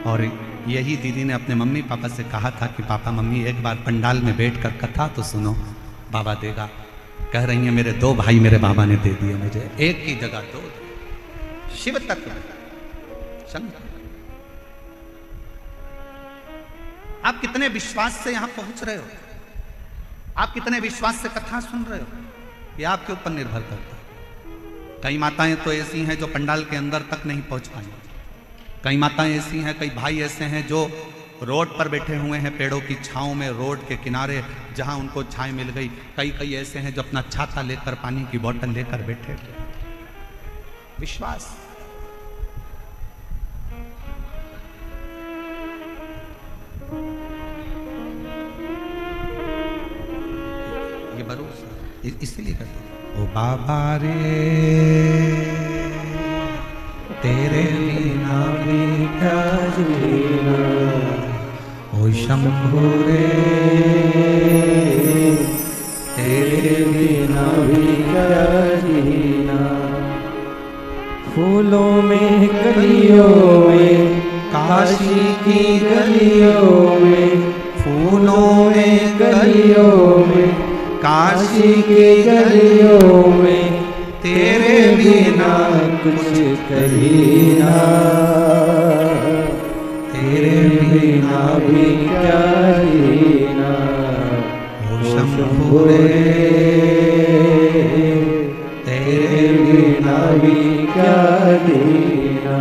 और यही दीदी ने अपने मम्मी पापा से कहा था कि पापा मम्मी एक बार पंडाल में बैठकर कथा तो सुनो, बाबा देगा। कह रही हैं मेरे 2 भाई मेरे बाबा ने दे दिए मुझे, एक की जगह 2। शिव तत्व शंकर, आप कितने विश्वास से यहां पहुंच रहे हो, आप कितने विश्वास से कथा सुन रहे हो, ये आपके ऊपर निर्भर करता है। कई माताएं तो ऐसी हैं जो पंडाल के अंदर तक नहीं पहुंच पाई, कई माताएं ऐसी हैं, कई भाई ऐसे हैं जो रोड पर बैठे हुए हैं, पेड़ों की छांव में, रोड के किनारे जहां उनको छांव मिल गई। कई ऐसे हैं जो अपना छाता लेकर, पानी की बोतल लेकर बैठे। विश्वास, ये भरोसा, इसीलिए कहते हैं ओ बाबा रे तेरे बिना भी क्या जीना, ओ शंभू रे तेरे बिना भी क्या जीना। फूलों में कलियों में, काशी की गलियों में, फूलों में गलियों में, काशी की गलियों में, तेरे बिना कुछ कहीं ना, तेरे बिना भी क्या जीना, ओ शंभु रे तेरे बिना भी क्या जीना,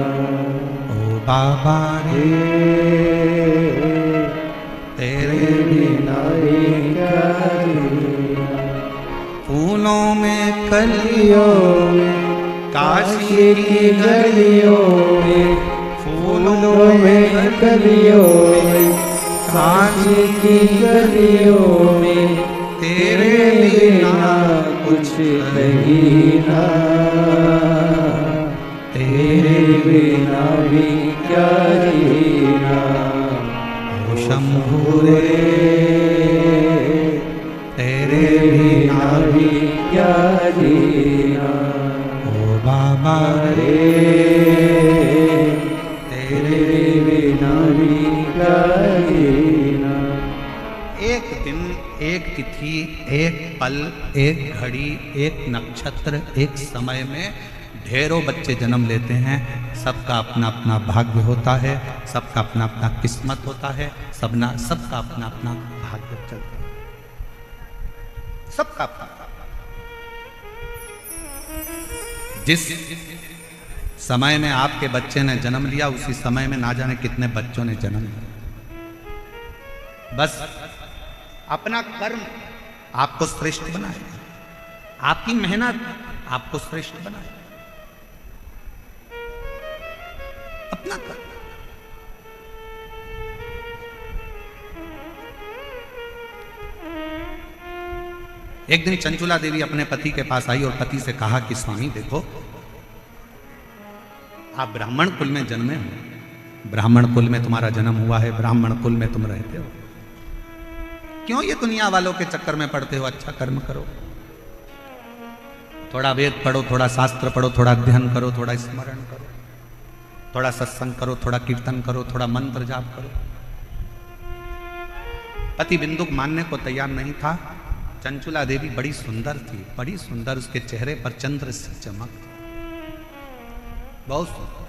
ओ बाबा रे तेरे बिना भी क्या जीना। फूलों में कलियों में काशी की गलियों में, फूलों में कलियों में काशी की गलियों में, तेरे बिना कुछ कहीं ना, तेरे बिना भी क्या जीना, ओ शंभु रे तेरे बिना भी क्या जीना, ओ बाबा रे तेरे बिना भी क्या जीना। एक दिन, एक तिथि, एक पल, एक घड़ी, एक नक्षत्र, एक समय में ढेरों बच्चे जन्म लेते हैं। सबका अपना अपना भाग्य होता है, सबका अपना अपना किस्मत होता है, सबका अपना अपना भाग्य चलता है, सबका अपना। जिस समय में आपके बच्चे ने जन्म लिया उसी समय में ना जाने कितने बच्चों ने जन्म लिया। बस अपना कर्म आपको श्रेष्ठ बनाए, आपकी मेहनत आपको श्रेष्ठ बनाए, अपना कर्म। एक दिन चंचुला देवी अपने पति के पास आई और पति से कहा कि स्वामी देखो, आप ब्राह्मण कुल में जन्मे हो, ब्राह्मण कुल में तुम्हारा जन्म हुआ है, ब्राह्मण कुल में तुम रहते हो, क्यों ये दुनिया वालों के चक्कर में पड़ते हो? अच्छा कर्म करो, थोड़ा वेद पढ़ो, थोड़ा शास्त्र पढ़ो, थोड़ा अध्ययन करो, थोड़ा स्मरण करो, थोड़ा सत्संग करो, थोड़ा कीर्तन करो, थोड़ा मंत्र जाप करो। पति बिंदुक मानने को तैयार नहीं था। चंचुला देवी बड़ी सुंदर थी, बड़ी सुंदर, उसके चेहरे पर चंद्र सी चमक थी, बहुत सुंदर।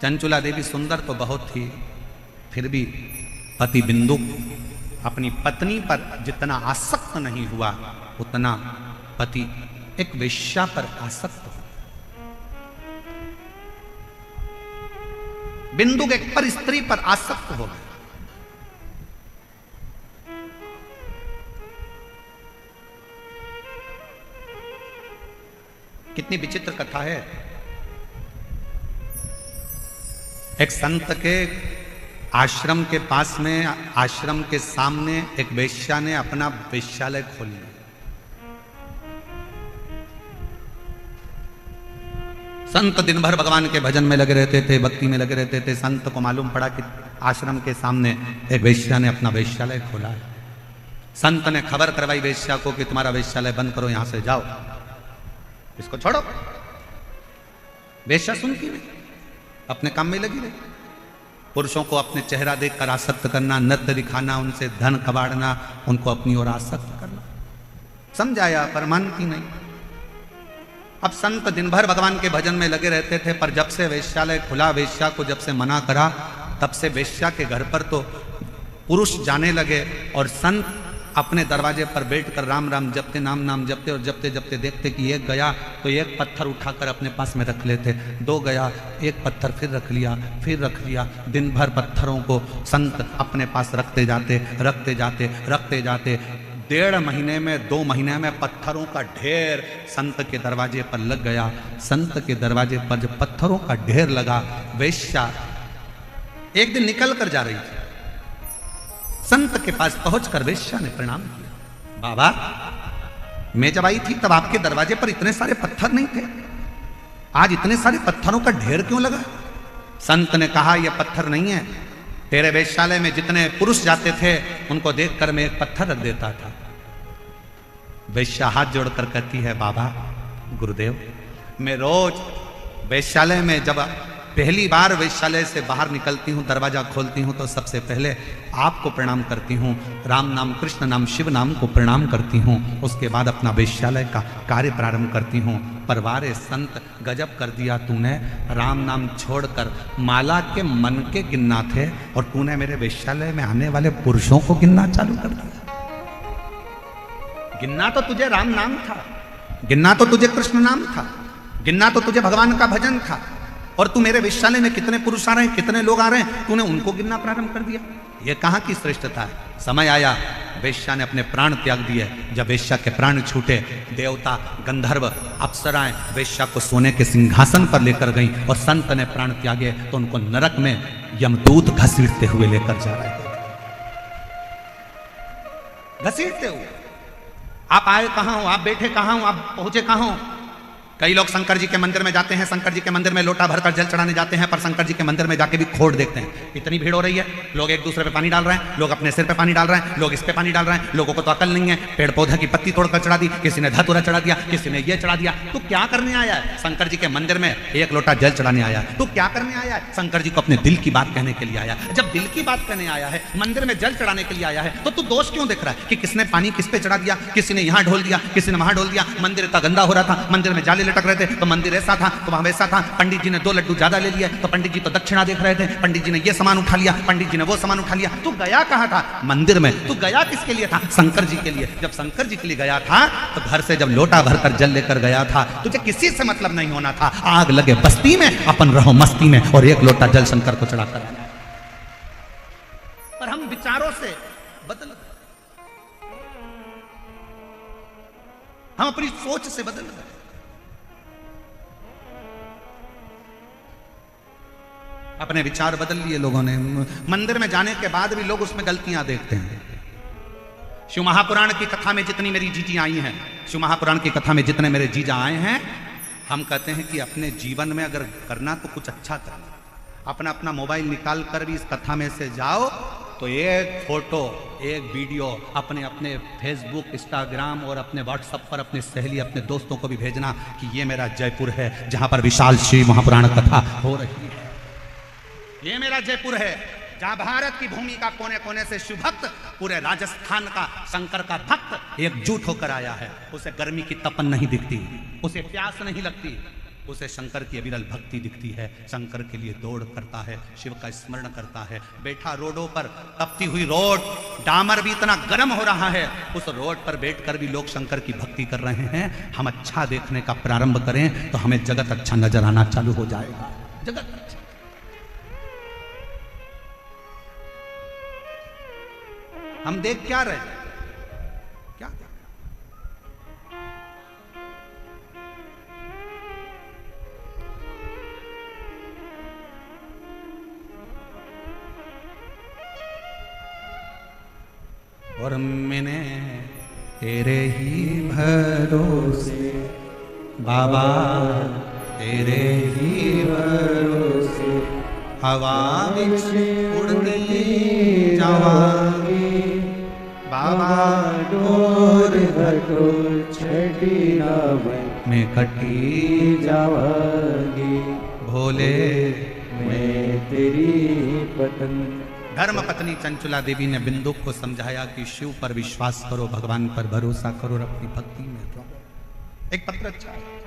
चंचुला देवी सुंदर तो बहुत थी, फिर भी पति बिंदुक अपनी पत्नी पर जितना आसक्त नहीं हुआ उतना पति एक वेश्या पर आसक्त हुआ। बिंदुक एक पर स्त्री पर आसक्त हो गए। कितनी विचित्र कथा है। एक संत के आश्रम के पास में, आश्रम के सामने एक वेश्या ने अपना वेश्यालय खोल लिया। संत दिन भर भगवान के भजन में लगे रहते थे, भक्ति में लगे रहते थे। संत को मालूम पड़ा कि आश्रम के सामने एक वेश्या ने अपना वेश्यालय खोला है। संत ने खबर करवाई वेश्या को कि तुम्हारा वेश्यालय बंद करो, यहां से जाओ, इसको छोड़ो। वेश्या सुनती नहीं, अपने काम में लगी रही। पुरुषों को अपने चेहरा देखकर आसक्त करना, नृत्य दिखाना, उनसे धन कबाड़ना, उनको अपनी ओर आसक्त करना। समझाया पर मानती नहीं। अब संत दिन भर भगवान के भजन में लगे रहते थे, पर जब से वेश्यालय खुला, वेश्या को जब से मना करा, तब से वेश्या के घर पर तो पुरुष जाने लगे और संत अपने दरवाजे पर बैठकर राम राम जपते, नाम जपते, और जपते जपते देखते कि एक गया तो एक पत्थर उठाकर अपने पास में रख लेते, दो गया एक पत्थर फिर रख लिया, फिर रख लिया। दिन भर पत्थरों को संत अपने पास रखते जाते, रखते जाते, रखते जाते। 1.5 महीने में, 2 महीने में पत्थरों का ढेर संत के दरवाजे पर लग गया। संत के दरवाजे पर जब पत्थरों का ढेर लगा, वेश्या एक दिन निकल कर जा रही थी। संत के पास पहुंचकर वेश्या ने प्रणाम किया। बाबा, मैं जब आई थी तब आपके दरवाजे पर इतने सारे पत्थर नहीं थे, आज इतने सारे पत्थरों का ढेर क्यों लगा? संत ने कहा, यह पत्थर नहीं है, तेरे वेश्यालय में जितने पुरुष जाते थे उनको देखकर मैं एक पत्थर रख देता था। वेश्या हाथ जोड़कर कहती है, बाबा गुरुदेव, मैं रोज वेश्यालय में जब पहली बार वेश्यालय से बाहर निकलती हूँ, दरवाजा खोलती हूँ तो सबसे पहले आपको प्रणाम करती हूँ, राम नाम, कृष्ण नाम, शिव नाम को प्रणाम करती हूँ। उसके बाद अपना वेश्यालय का कार्य प्रारंभ करती हूँ। परवारे संत गजब कर दिया तूने, राम नाम छोड़कर माला के मन के गिनना थे और तूने मेरे वेश्यालय में आने वाले पुरुषों को गिनना चालू कर दिया। गिनना तो तुझे राम नाम था, गिनना तो तुझे कृष्ण नाम था, गिनना तो तुझे भगवान का भजन था, और तू मेरे वेश्यालय में कितने पुरुष आ रहे हैं, कितने लोग आ रहे हैं, तूने उनको गिनना प्रारंभ कर दिया। ये कहाँ की श्रेष्ठता है। समय आया, वेश्या ने अपने प्राण त्याग दिए। जब वेश्या के प्राण छूटे, देवता, गंधर्व, अप्सराएं वेश्या को सोने के सिंहासन पर लेकर गईं और संत ने प्राण त्यागे तो उनको नरक में यमदूत घसीटते हुए लेकर जा रहे थे। घसीटते हुए। आप आए कहाँ हो, आप बैठे कहाँ हो, आप पहुंचे कहाँ हो। कई लोग शंकर जी के मंदिर में जाते हैं, शंकर जी के मंदिर में लोटा भरकर जल चढ़ाने जाते हैं, पर शंकर जी के मंदिर में जाके भी खोट देखते हैं। इतनी भीड़ हो रही है, लोग एक दूसरे पे पानी डाल रहे हैं, लोग अपने सिर पे पानी डाल रहे हैं, लोग इस पे पानी डाल रहे हैं। लोगों को तो अकल नहीं है, पेड़ पौधे की पत्ती तोड़कर चढ़ा दी, किसी ने धतूरा चढ़ा दिया, किसी ने ये चढ़ा दिया। तू क्या करने आया है? शंकर जी के मंदिर में एक लोटा जल चढ़ाने आया है। तू क्या करने आया है? शंकर जी को अपने दिल की बात कहने के लिए आया। जब दिल की बात कहने आया है, मंदिर में जल चढ़ाने के लिए आया है, तो तू दोष क्यों देख रहा है कि किसने पानी किस पे चढ़ा दिया, किसी ने यहाँ ढोल दिया, किसी ने वहां ढोल दिया। मंदिर इतना गंदा हो रहा था, मंदिर में जाले लटक रहे थे, तो मंदिर ऐसा था तो वहां वैसा था। पंडित जी ने 2 लड्डू ज्यादा ले लिए तो पंडित जी तो दक्षिणा देख रहे थे, पंडित जी ने ये सामान उठा लिया, पंडित जी ने वो सामान उठा लिया। तू गया कहां था? मंदिर में। तू गया किसके लिए था? शंकर जी के लिए। जब शंकर जी के लिए गया था तो घर से जब लोटा भरकर जल लेकर गया था, तुझे किसी से मतलब नहीं होना था। आग लगे बस्ती में, अपन रहो मस्ती में, और एक लोटा जल शंकर को चढ़ाकर आना। पर हम विचारों से बदल गए, हम अपनी सोच से बदल गए। अपने विचार बदल लिए लोगों ने। मंदिर में जाने के बाद भी लोग उसमें गलतियां देखते हैं। शिव महापुराण की कथा में जितनी मेरी जीजी आई हैं, शिव महापुराण की कथा में जितने मेरे जीजा आए हैं, हम कहते हैं कि अपने जीवन में अगर करना तो कुछ अच्छा करना। अपना अपना मोबाइल निकाल कर भी इस कथा में से जाओ तो एक फोटो, एक वीडियो अपने अपने फेसबुक, इंस्टाग्राम और अपने व्हाट्सएप पर अपने सहेली, अपने दोस्तों को भी भेजना कि ये मेरा जयपुर है जहां पर विशाल शिव महापुराण कथा हो रही है। ये मेरा जयपुर है जहां भारत की भूमि का कोने कोने से शिव भक्त, पूरे राजस्थान का शंकर का भक्त एकजुट होकर आया है। उसे गर्मी की तपन नहीं दिखती, उसे प्यास नहीं लगती, उसे शंकर की अविरल भक्ति दिखती है। शंकर के लिए दौड़ करता है, शिव का स्मरण करता है। बैठा रोडों पर, तपती हुई रोड, डामर भी इतना गर्म हो रहा है, उस रोड पर बैठकर भी लोग शंकर की भक्ति कर रहे हैं। हम अच्छा देखने का प्रारंभ करें तो हमें जगत अच्छा नजर आना चालू हो जाएगा। जगत अच्छा। हम देख क्या रहे? क्या और मैंने तेरे ही भरोसे बाबा, तेरे ही भरोसे हवा विच उड़ती जावांगी बाबा, डोर हटो छड़ी ना मैं कटी जावांगी, भोले मैं तेरी पत्नी। धर्म पत्नी चंचुला देवी ने बिंदु को समझाया कि शिव पर विश्वास करो, भगवान पर भरोसा करो और अपनी भक्ति में रहो। एक पत्र अच्छा है।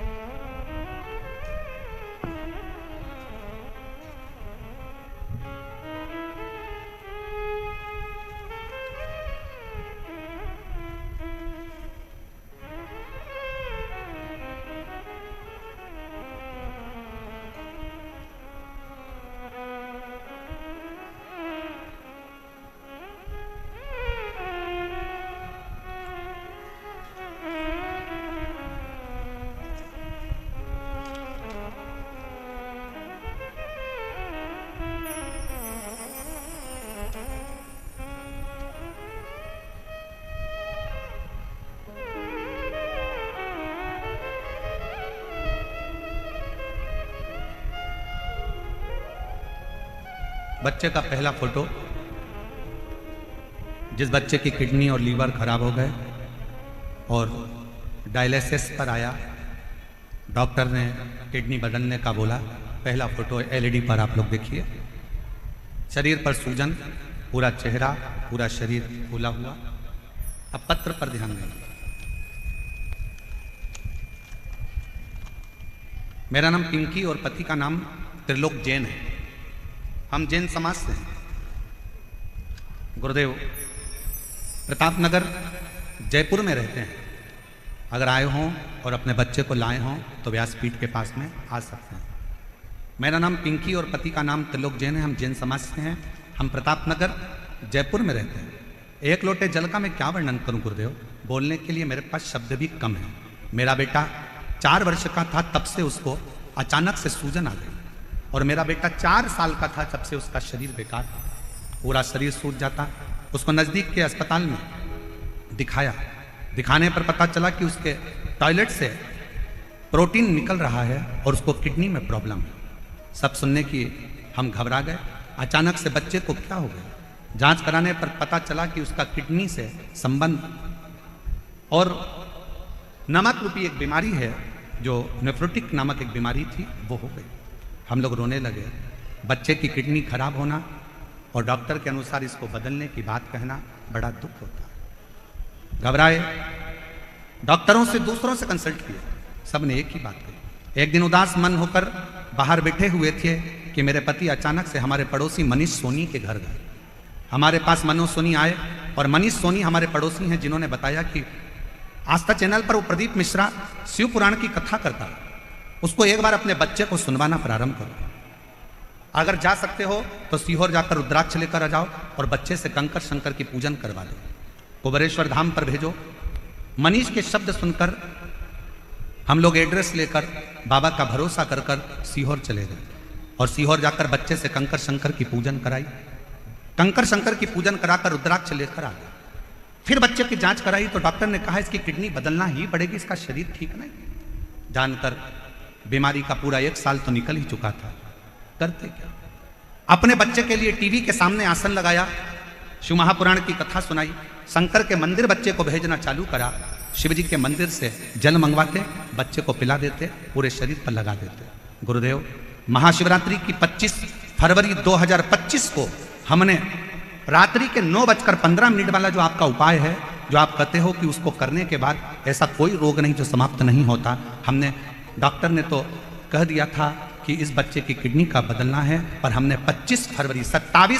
बच्चे का पहला फोटो, जिस बच्चे की किडनी और लीवर खराब हो गए और डायलिसिस पर आया, डॉक्टर ने किडनी बदलने का बोला, पहला फोटो एलईडी पर आप लोग देखिए। शरीर पर सूजन, पूरा चेहरा, पूरा शरीर फूला हुआ। अब पत्र पर ध्यान दें। मेरा नाम पिंकी और पति का नाम त्रिलोक जैन है। हम जैन समाज से हैं। गुरुदेव प्रतापनगर जयपुर में रहते हैं। अगर आए हों और अपने बच्चे को लाए हों तो व्यासपीठ के पास में आ सकते हैं। मेरा नाम पिंकी और पति का नाम त्रिलोक जैन है। हम जैन समाज से हैं। हम प्रतापनगर जयपुर में रहते हैं। एक लोटे जल का मैं क्या वर्णन करूं गुरुदेव, बोलने के लिए मेरे पास शब्द भी कम है। मेरा बेटा 4 वर्ष का था तब से उसको अचानक से सूजन आ गई, और मेरा बेटा 4 साल का था तब से उसका शरीर बेकार था, पूरा शरीर सूज जाता। उसको नज़दीक के अस्पताल में दिखाया। दिखाने पर पता चला कि उसके टॉयलेट से प्रोटीन निकल रहा है और उसको किडनी में प्रॉब्लम है। सब सुनने की हम घबरा गए। अचानक से बच्चे को क्या हो गया? जांच कराने पर पता चला कि उसका किडनी से संबंध और नमक रूपी एक बीमारी है, जो नेफ्रोटिक नामक एक बीमारी थी, वो हो गई। हम लोग रोने लगे। बच्चे की किडनी खराब होना और डॉक्टर के अनुसार इसको बदलने की बात कहना बड़ा दुख होता है। घबराए, डॉक्टरों से, दूसरों से कंसल्ट किया। सब ने एक ही बात कही। एक दिन उदास मन होकर बाहर बैठे हुए थे कि मेरे पति अचानक से हमारे पड़ोसी मनीष सोनी के घर गए। हमारे पास मनोज सोनी आए, और मनीष सोनी हमारे पड़ोसी हैं, जिन्होंने बताया कि आस्था चैनल पर वो प्रदीप मिश्रा शिव पुराण की कथा करता है, उसको एक बार अपने बच्चे को सुनवाना प्रारंभ करो। अगर जा सकते हो तो सीहोर जाकर रुद्राक्ष लेकर आ जाओ और बच्चे से कंकर शंकर की पूजन करवा दो। कुबेरेश्वर धाम पर भेजो। मनीष के शब्द सुनकर हम लोग एड्रेस लेकर बाबा का भरोसा कर कर सीहोर चले गए, और सीहोर जाकर बच्चे से कंकर शंकर की पूजन कराई। कंकर शंकर की पूजन कराकर रुद्राक्ष लेकर आ गए। फिर बच्चे की जांच कराई तो डॉक्टर ने कहा इसकी किडनी बदलना ही पड़ेगी, इसका शरीर ठीक नहीं। जानकर बीमारी का पूरा 1 साल तो निकल ही चुका था। करते क्या? अपने बच्चे के लिए टीवी के सामने आसन लगाया, शिव महापुराण की कथा सुनाई, शंकर के मंदिर बच्चे को भेजना चालू करा। शिव जी के मंदिर से जल मंगवाते, बच्चे को पिला देते, पूरे शरीर पर लगा देते। गुरुदेव महाशिवरात्रि की 25 फरवरी 2025 को हमने रात्रि के 9:15 वाला जो आपका उपाय है, जो आप कहते हो कि उसको करने के बाद ऐसा कोई रोग नहीं जो समाप्त नहीं होता, हमने, डॉक्टर ने तो कह दिया था कि इस बच्चे की किडनी का बदलना है, पर हमने 27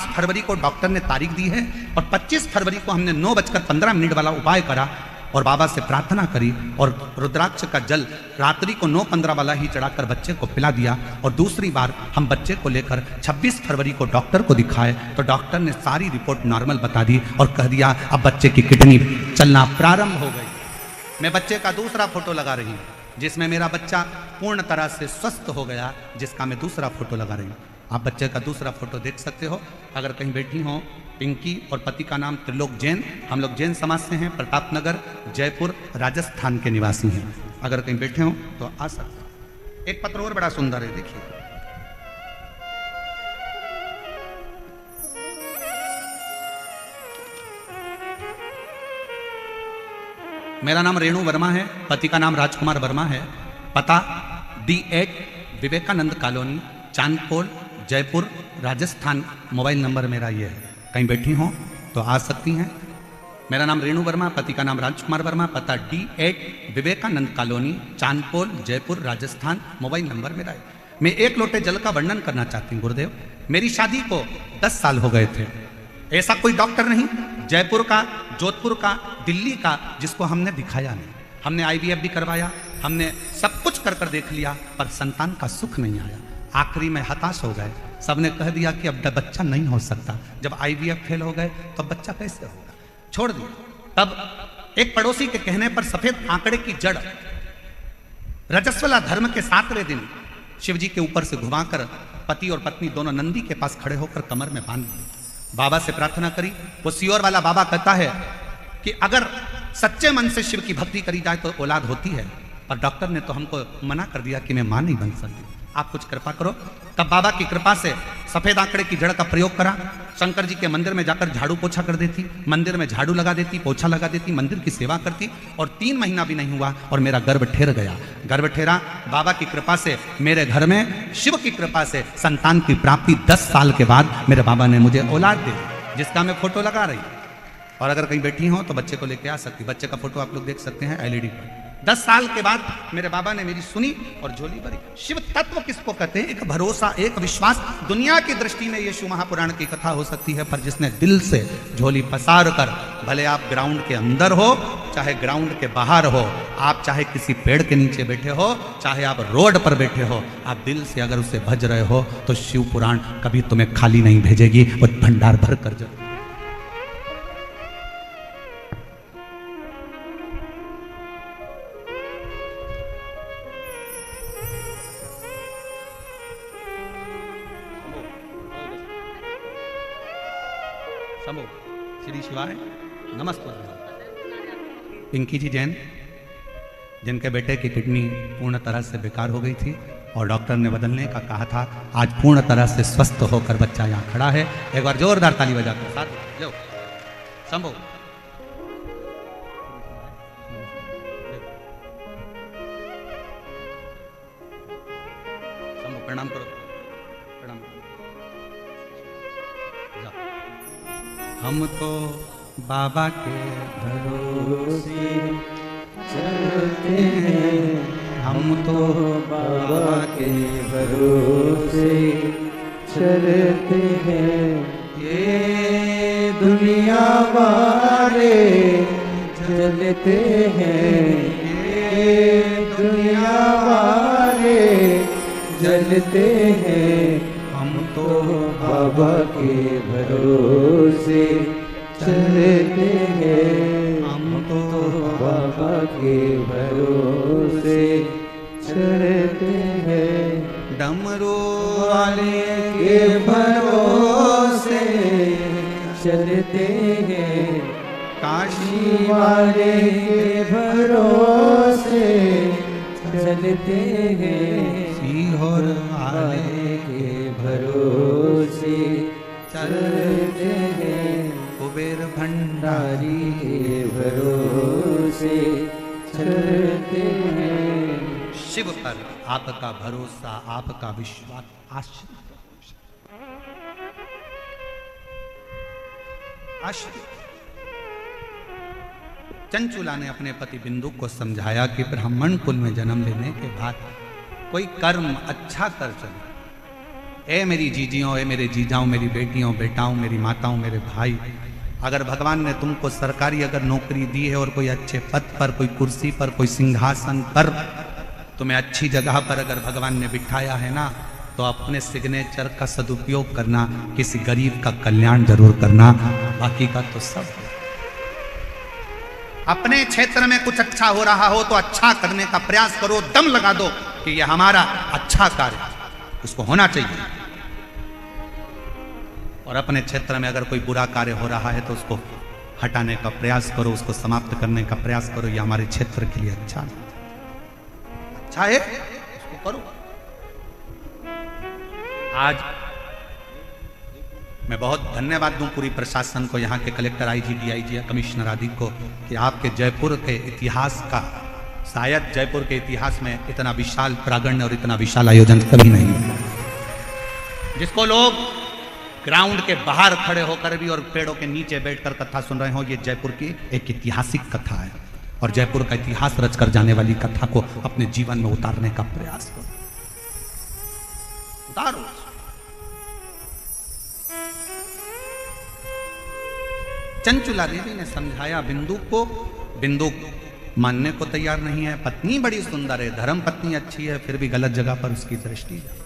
फरवरी को डॉक्टर ने तारीख दी है, और 25 फरवरी को हमने 9:15 वाला उपाय करा और बाबा से प्रार्थना करी, और रुद्राक्ष का जल रात्रि को 9:15 वाला ही चढ़ाकर बच्चे को पिला दिया। और दूसरी बार हम बच्चे को लेकर 26 फरवरी को डॉक्टर को दिखाए तो डॉक्टर ने सारी रिपोर्ट नॉर्मल बता दी और कह दिया अब बच्चे की किडनी चलना प्रारंभ हो गई। मैं बच्चे का दूसरा फोटो लगा रही हूँ, जिसमें मेरा बच्चा पूर्ण तरह से स्वस्थ हो गया, जिसका मैं दूसरा फोटो लगा रही हूँ। आप बच्चे का दूसरा फोटो देख सकते हो। अगर कहीं बैठी हो, पिंकी और पति का नाम त्रिलोक जैन। हम लोग जैन समाज से हैं, प्रतापनगर जयपुर राजस्थान के निवासी हैं। अगर कहीं बैठे हो तो आ सकते हो। एक पत्र और बड़ा सुंदर है, देखिए। मेरा नाम रेणु वर्मा है, पति का नाम राजकुमार वर्मा है। पता D8 Vivekanand colony, Chandpol, Jaipur, Rajasthan. Mobile number मेरा ये है। कहीं बैठी हो तो आ सकती हैं। मेरा नाम रेणु वर्मा, पति का नाम राजकुमार वर्मा, पता D8 Vivekanand colony, Chandpol, Jaipur, Rajasthan. Mobile number मेरा है। मैं एक लोटे जल का वर्णन करना चाहती हूँ गुरुदेव। मेरी शादी को 10 साल हो गए थे। ऐसा कोई डॉक्टर नहीं जयपुर का, जोधपुर का, दिल्ली का जिसको हमने दिखाया नहीं। हमने IVF भी करवाया, हमने सब कुछ कर कर देख लिया, पर संतान का सुख नहीं आया। आखिरी में हताश हो गए। सबने कह दिया कि अब बच्चा नहीं हो सकता। जब IVF फेल हो गए तो बच्चा कैसे होगा, छोड़ दिया। तब एक पड़ोसी के कहने पर सफेद आंकड़े की जड़ रजस्वला धर्म के 7वें दिन शिव जी के ऊपर से घुमाकर पति और पत्नी दोनों नंदी के पास खड़े होकर कमर में बांध दिए। बाबा से प्रार्थना करी। वो सीहोर वाला बाबा कहता है कि अगर सच्चे मन से शिव की भक्ति करी जाए तो औलाद होती है, पर डॉक्टर ने तो हमको मना कर दिया कि मैं मां नहीं बन सकती, आप कुछ कृपा करो। तब बाबा की कृपा से सफेद आंकड़े की जड़ का प्रयोग करा, शंकर जी के मंदिर में जाकर झाड़ू पोछा कर देती, मंदिर में झाड़ू लगा देती, पोछा लगा देती, मंदिर की सेवा करती, और 3 महीना भी नहीं हुआ और मेरा गर्भ ठेर गया। गर्भ ठेरा, बाबा की कृपा से मेरे घर में शिव की कृपा से संतान की प्राप्ति 10 साल के बाद मेरे बाबा ने मुझे औलाद दे दी, जिसका मैं फोटो लगा रही। और अगर कहीं बैठी हो तो बच्चे को लेके आ सकती, बच्चे का फोटो आप लोग देख सकते हैं एलईडी पर। 10 साल के बाद मेरे बाबा ने मेरी सुनी और झोली भरी। शिव तत्व किसको कहते हैं? एक भरोसा, एक विश्वास। दुनिया की दृष्टि में ये शिव महापुराण की कथा हो सकती है, पर जिसने दिल से झोली पसार कर, भले आप ग्राउंड के अंदर हो चाहे ग्राउंड के बाहर हो, आप चाहे किसी पेड़ के नीचे बैठे हो चाहे आप रोड पर बैठे हो, आप दिल से अगर उसे भज रहे हो तो शिव पुराण कभी तुम्हें खाली नहीं भेजेगी, वो भंडार भर कर जरूर। समो श्री शिवाय नमस्ते। पिंकी जी जैन, जिनके बेटे की किडनी पूर्ण तरह से बेकार हो गई थी और डॉक्टर ने बदलने का कहा था, आज पूर्ण तरह से स्वस्थ होकर बच्चा यहाँ खड़ा है। एक बार जोरदार ताली बजाकर साथ लो। शंभो शंभो प्रणाम करो, प्रणाम करो। हम तो बाबा के भरोसे चलते हैं, हम तो बाबा के भरोसे चलते हैं। ये दुनिया वाले चलते हैं, ये दुनिया वाले जलते हैं। हम तो बाबा के भरोसे चलते हैं, हम तो बाबा के भरोसे चलते हैं। डमरू वाले के भरोसे चलते हैं, काशी वाले के भरोसे चलते हैं। सीहोर वाले के भरोसे चलते हैं, कुबेर भंडारी नारी के भरोसे चलते हैं। शिव पर आपका भरोसा, आपका विश्वास आश्रित आश्रित। चंचुला ने अपने पति बिंदु को समझाया कि ब्राह्मण कुल में जन्म लेने के बाद कोई कर्म अच्छा कर चले। ए मेरी जीजियों, ए मेरे जीजाओं, मेरी बेटियों, बेटाओं, मेरी माताओं, मेरे भाई, अगर भगवान ने तुमको सरकारी अगर नौकरी दी है और कोई अच्छे पद पर, कोई कुर्सी पर, कोई सिंहासन पर, तुम्हें अच्छी जगह पर अगर भगवान ने बिठाया है ना, तो अपने सिग्नेचर का सदुपयोग करना, किसी गरीब का कल्याण जरूर करना, बाकी का तो सब। अपने क्षेत्र में कुछ अच्छा हो रहा हो तो अच्छा करने का प्रयास करो, दम लगा दो कि यह हमारा अच्छा कार्य, उसको होना चाहिए। और अपने क्षेत्र में अगर कोई बुरा कार्य हो रहा है तो उसको हटाने का प्रयास करो, उसको समाप्त करने का प्रयास करो। यह हमारे क्षेत्र के लिए अच्छा नहीं, अच्छा है, उसको करो। आज मैं बहुत धन्यवाद दूं पूरी प्रशासन को, यहाँ के कलेक्टर, आईजी, डीआईजी, कमिश्नर आदि को, कि आपके जयपुर के इतिहास का, शायद जयपुर के इतिहास में इतना विशाल प्रांगण और इतना विशाल आयोजन कभी नहीं हुआ, जिसको लोग ग्राउंड के बाहर खड़े होकर भी और पेड़ों के नीचे बैठकर कथा सुन रहे हो। ये जयपुर की एक ऐतिहासिक कथा है और जयपुर का इतिहास रचकर जाने वाली कथा को अपने जीवन में उतारने का प्रयास करो, उतारो। चंचुला देवी ने समझाया बिंदु को, बिंदु मानने को तैयार नहीं है। पत्नी बड़ी सुंदर है, धर्म पत्नी अच्छी है, फिर भी गलत जगह पर उसकी दृष्टि है,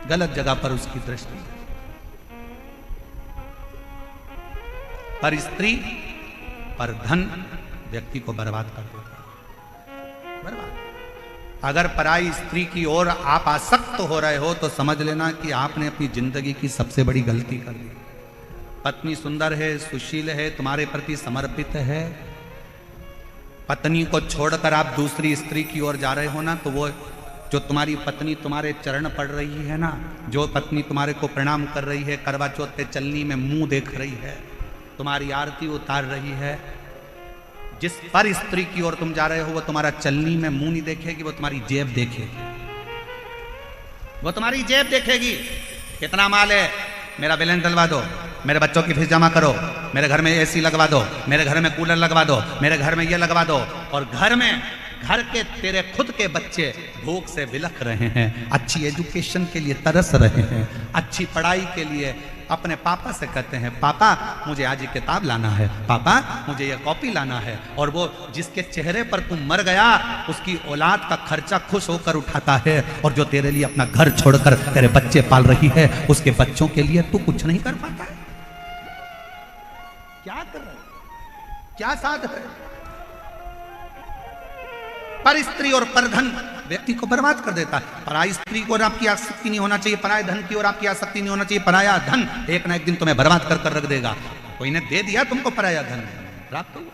गलत जगह पर उसकी दृष्टि है। पर स्त्री, पर धन व्यक्ति को बर्बाद कर देता है, बर्बाद। अगर पराई स्त्री की ओर आप आसक्त हो रहे हो तो समझ लेना कि आपने अपनी जिंदगी की सबसे बड़ी गलती कर दी। पत्नी सुंदर है, सुशील है, तुम्हारे प्रति समर्पित है, पत्नी को छोड़कर आप दूसरी स्त्री की ओर जा रहे हो ना, तो वो जो तुम्हारी पत्नी तुम्हारे चरण पड़ रही है ना, जो पत्नी तुम्हारे को प्रणाम कर रही है, करवा चौथ पे चलनी में मुंह देख रही है, तुम्हारी आरती उतार रही है, जिस पर स्त्री की ओर तुम जा रहे हो वो तुम्हारा चलनी में मुंह नहीं देखेगी, वो तुम्हारी जेब देखेगी, वो तुम्हारी जेब देखेगी। कितना माल है, मेरा बैलेंस डलवा दो, मेरे बच्चों की फीस जमा करो, मेरे घर में एसी लगवा दो, मेरे घर में कूलर लगवा दो, मेरे घर में ये लगवा दो। और घर के तेरे खुद के बच्चे भूख से बिलख रहे हैं, अच्छी एजुकेशन के लिए तरस रहे हैं, अच्छी पढ़ाई के लिए अपने पापा से कहते हैं पापा मुझे आज ये किताब लाना है, पापा मुझे ये कॉपी लाना है। और वो जिसके चेहरे पर तुम मर गया उसकी औलाद का खर्चा खुश होकर उठाता है, और जो तेरे लिए अपना घर छोड़कर तेरे बच्चे पाल रही है उसके बच्चों के लिए तू कुछ नहीं कर पाता है। क्या कर रहे हैं, क्या साथ है? पर स्त्री और परधन व्यक्ति को बर्बाद कर देता है। पराई स्त्री को आपकी आसक्ति नहीं होना चाहिए, पराये धन की ओर आपकी आसक्ति नहीं होना चाहिए। पराया धन एक ना एक दिन तुम्हें बर्बाद कर कर रख देगा। कोई ने दे दिया तुमको पराया धन, प्राप्त हुआ।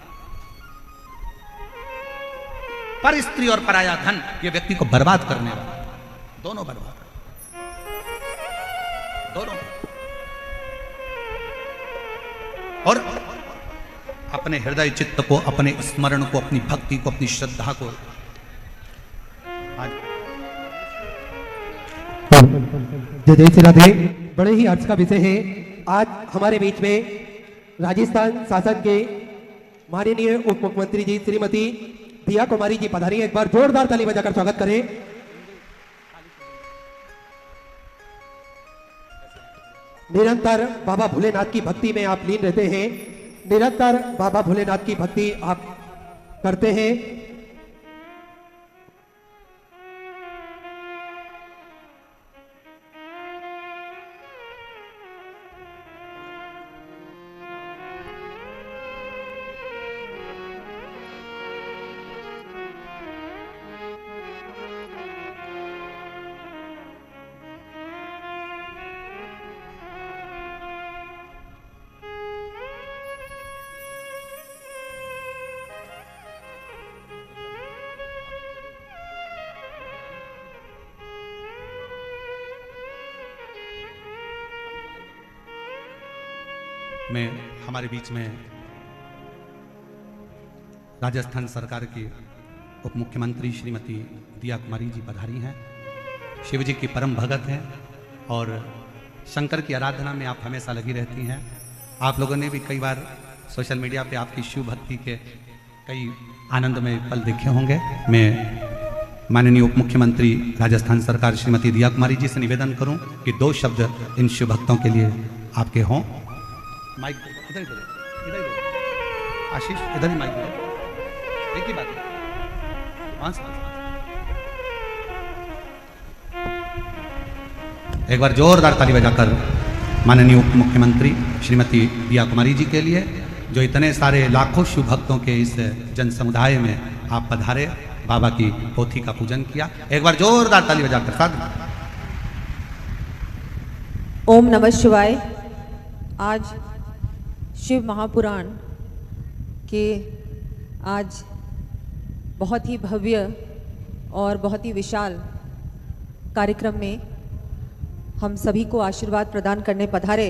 पर स्त्री और पराया धन ये व्यक्ति को बर्बाद करने वाला, दोनों बर्बाद, दोनों। और अपने हृदय चित्त को, अपने स्मरण को, अपनी भक्ति को, अपनी श्रद्धा को जय श्री राधे। बड़े ही अर्थ का विषय है। आज हमारे बीच में राजस्थान शासन के माननीय उप मुख्यमंत्री जी श्रीमती दिया कुमारी जी पधारी। एक बार जोरदार ताली बजाकर स्वागत करें। निरंतर बाबा भोलेनाथ की भक्ति में आप लीन रहते हैं, निरंतर बाबा भोलेनाथ की भक्ति आप करते हैं। में हमारे बीच में राजस्थान सरकार की उप मुख्यमंत्री श्रीमती दिया कुमारी जी पधारी हैं। शिव जी की परम भगत हैं और शंकर की आराधना में आप हमेशा लगी रहती हैं। आप लोगों ने भी कई बार सोशल मीडिया पे आपकी शिव भक्ति के कई आनंदमय पल देखे होंगे। मैं माननीय उप मुख्यमंत्री राजस्थान सरकार श्रीमती दिया कुमारी जी से निवेदन करूं कि 2 शब्द इन शिव भक्तों के लिए आपके हों। माइक इधर इधर इधर इधर आशीष, इधर ही माइक दे। एक ही बात है, एक बार जोरदार ताली बजाकर माननीय उप मुख्यमंत्री श्रीमती दिया कुमारी जी के लिए, जो इतने सारे लाखों शिव भक्तों के इस जन समुदाय में आप पधारे, बाबा की पोथी का पूजन किया। एक बार जोरदार ताली बजाकर साथ। ओम नमः शिवाय। आज शिव महापुराण के आज बहुत ही भव्य और बहुत ही विशाल कार्यक्रम में हम सभी को आशीर्वाद प्रदान करने पधारे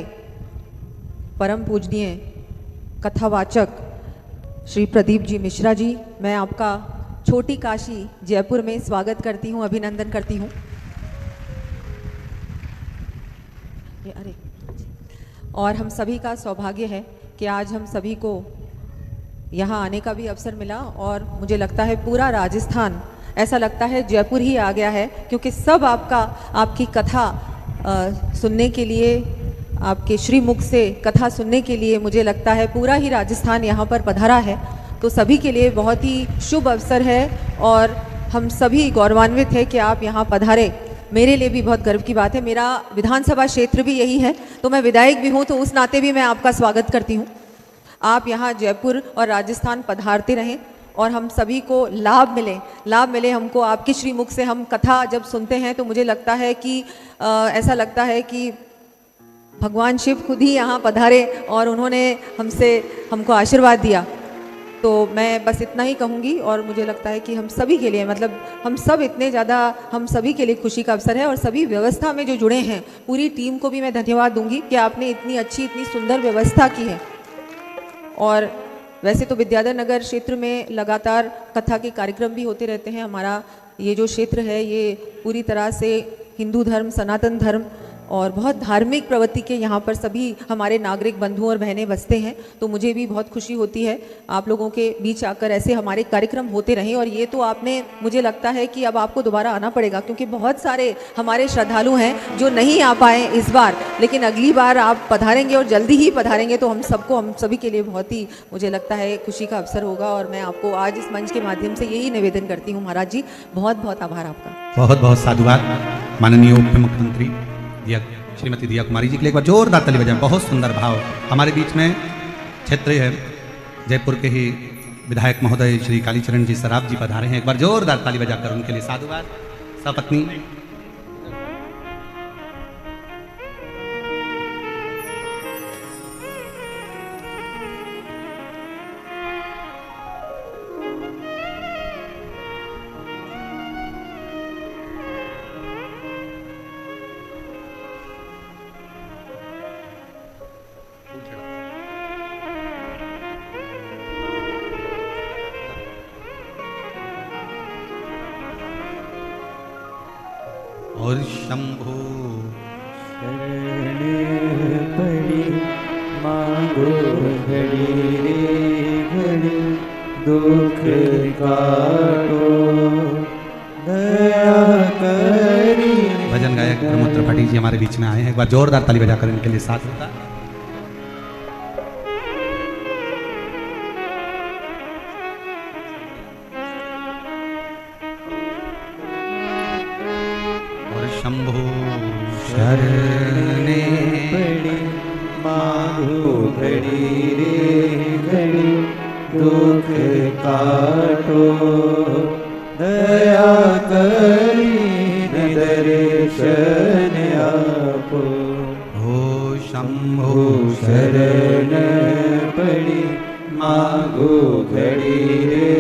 परम पूजनीय कथावाचक श्री प्रदीप जी मिश्रा जी, मैं आपका छोटी काशी जयपुर में स्वागत करती हूँ, अभिनंदन करती हूँ। अरे, और हम सभी का सौभाग्य है कि आज हम सभी को यहाँ आने का भी अवसर मिला, और मुझे लगता है पूरा राजस्थान, ऐसा लगता है जयपुर ही आ गया है, क्योंकि सब आपकी कथा सुनने के लिए, आपके श्रीमुख से कथा सुनने के लिए मुझे लगता है पूरा ही राजस्थान यहाँ पर पधारा है। तो सभी के लिए बहुत ही शुभ अवसर है और हम सभी गौरवान्वित है कि आप यहाँ पधारे। मेरे लिए भी बहुत गर्व की बात है। मेरा विधानसभा क्षेत्र भी यही है, तो मैं विधायक भी हूँ, तो उस नाते भी मैं आपका स्वागत करती हूँ। आप यहाँ जयपुर और राजस्थान पधारते रहें और हम सभी को लाभ मिले हमको आपके श्रीमुख से। हम कथा जब सुनते हैं तो मुझे लगता है कि ऐसा लगता है कि भगवान शिव खुद ही यहाँ पधारे और उन्होंने हमको आशीर्वाद दिया। तो मैं बस इतना ही कहूँगी और मुझे लगता है कि हम सभी के लिए, मतलब हम सब इतने ज़्यादा, हम सभी के लिए खुशी का अवसर है और सभी व्यवस्था में जो जुड़े हैं पूरी टीम को भी मैं धन्यवाद दूंगी कि आपने इतनी अच्छी, इतनी सुंदर व्यवस्था की है। और वैसे तो विद्याधर नगर क्षेत्र में लगातार कथा के कार्यक्रम भी होते रहते हैं। हमारा ये जो क्षेत्र है ये पूरी तरह से हिंदू धर्म, सनातन धर्म और बहुत धार्मिक प्रवृत्ति के यहाँ पर सभी हमारे नागरिक बंधु और बहनें बसते हैं। तो मुझे भी बहुत खुशी होती है आप लोगों के बीच आकर ऐसे हमारे कार्यक्रम होते रहें। और ये तो आपने, मुझे लगता है कि अब आपको दोबारा आना पड़ेगा, क्योंकि बहुत सारे हमारे श्रद्धालु हैं जो नहीं आ पाए इस बार, लेकिन अगली बार आप पधारेंगे और जल्दी ही पधारेंगे तो हम सभी के लिए बहुत ही, मुझे लगता है, खुशी का अवसर होगा। और मैं आपको आज इस मंच के माध्यम से यही निवेदन करती हूँ महाराज जी, बहुत बहुत आभार आपका। बहुत बहुत साधुवाद माननीय उप मुख्यमंत्री श्रीमती दिया कुमारी जी के लिए एक बार जोरदार ताली बजाएं। बहुत सुंदर भाव। हमारे बीच में क्षेत्रीय है जयपुर के ही विधायक महोदय श्री कालीचरण जी सराफ जी पधारे हैं। एक बार जोरदार ताली बजाकर उनके लिए साधुवाद। सपत्नी और शंभो शरण पड़ी मांगो घड़ी रे घड़ी दुख काटो दया करी। भजन गायक प्रमोद त्रिपाठी जी हमारे बीच में आए हैं। एक बार जोरदार ताली बजाकर इनके लिए साथ होता। शंभो शरणे पड़ी मांगो घड़ी रे घड़ी दुख काटो दया करी दर्शन आपो। हो शंभो शरण पड़ी मांगो घड़ी रे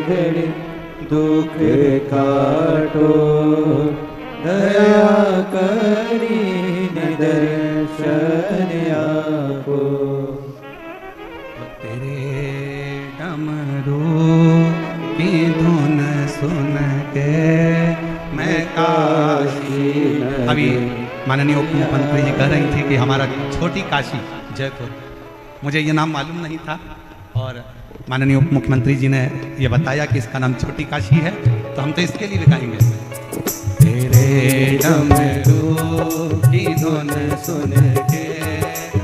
घड़ी दुख काटो दया करी दर्शन आपो। तेरे डमरू की धुन सुन के मैं काशी। अभी माननीय उप मुख्यमंत्री जी कह रही थी कि हमारा छोटी काशी जयपुर, मुझे ये नाम मालूम नहीं था और माननीय उप मुख्यमंत्री जी ने ये बताया कि इसका नाम छोटी काशी है, तो हम तो इसके लिए भी गाएंगे। तेरे डमरू की धुन सुन के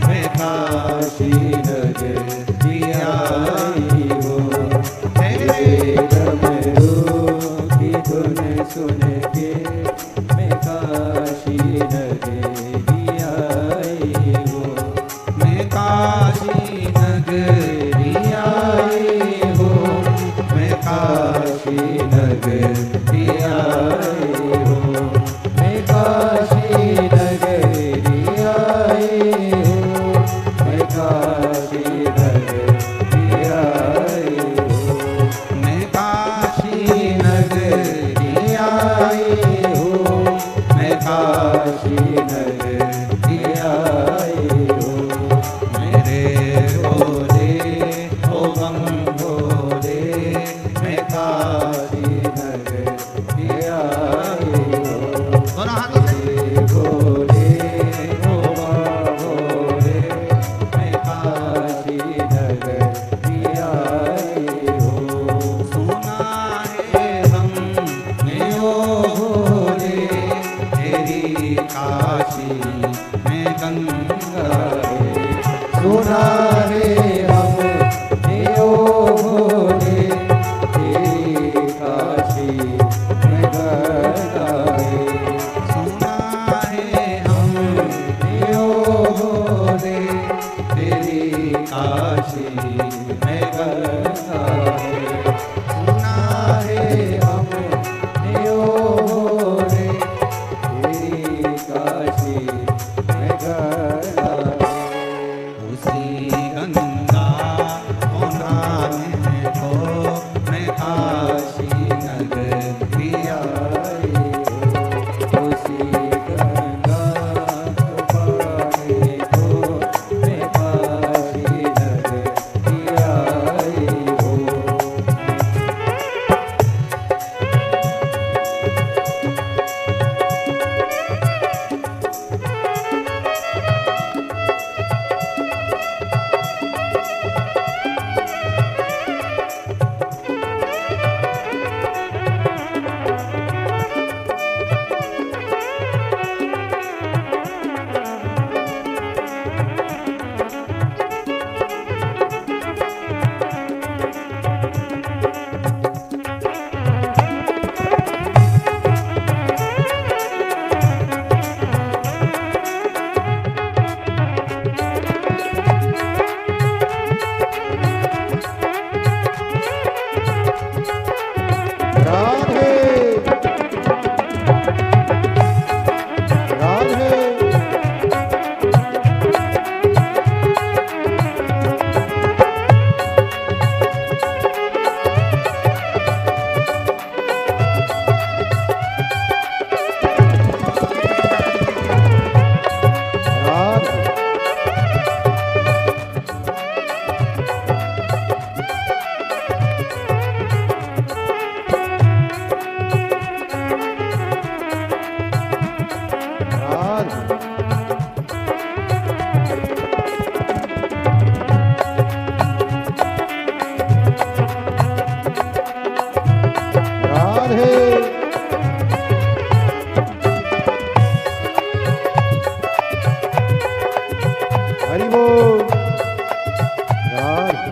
मैं काशी नगरी आई हो। तेरे डमरू की धुन सुन के मैं काशी नगरी आई हो। मैं काशी नगरी आई हो। मैं काशी नगरी आई हो। मैं काशी राधे हरि बोल राधे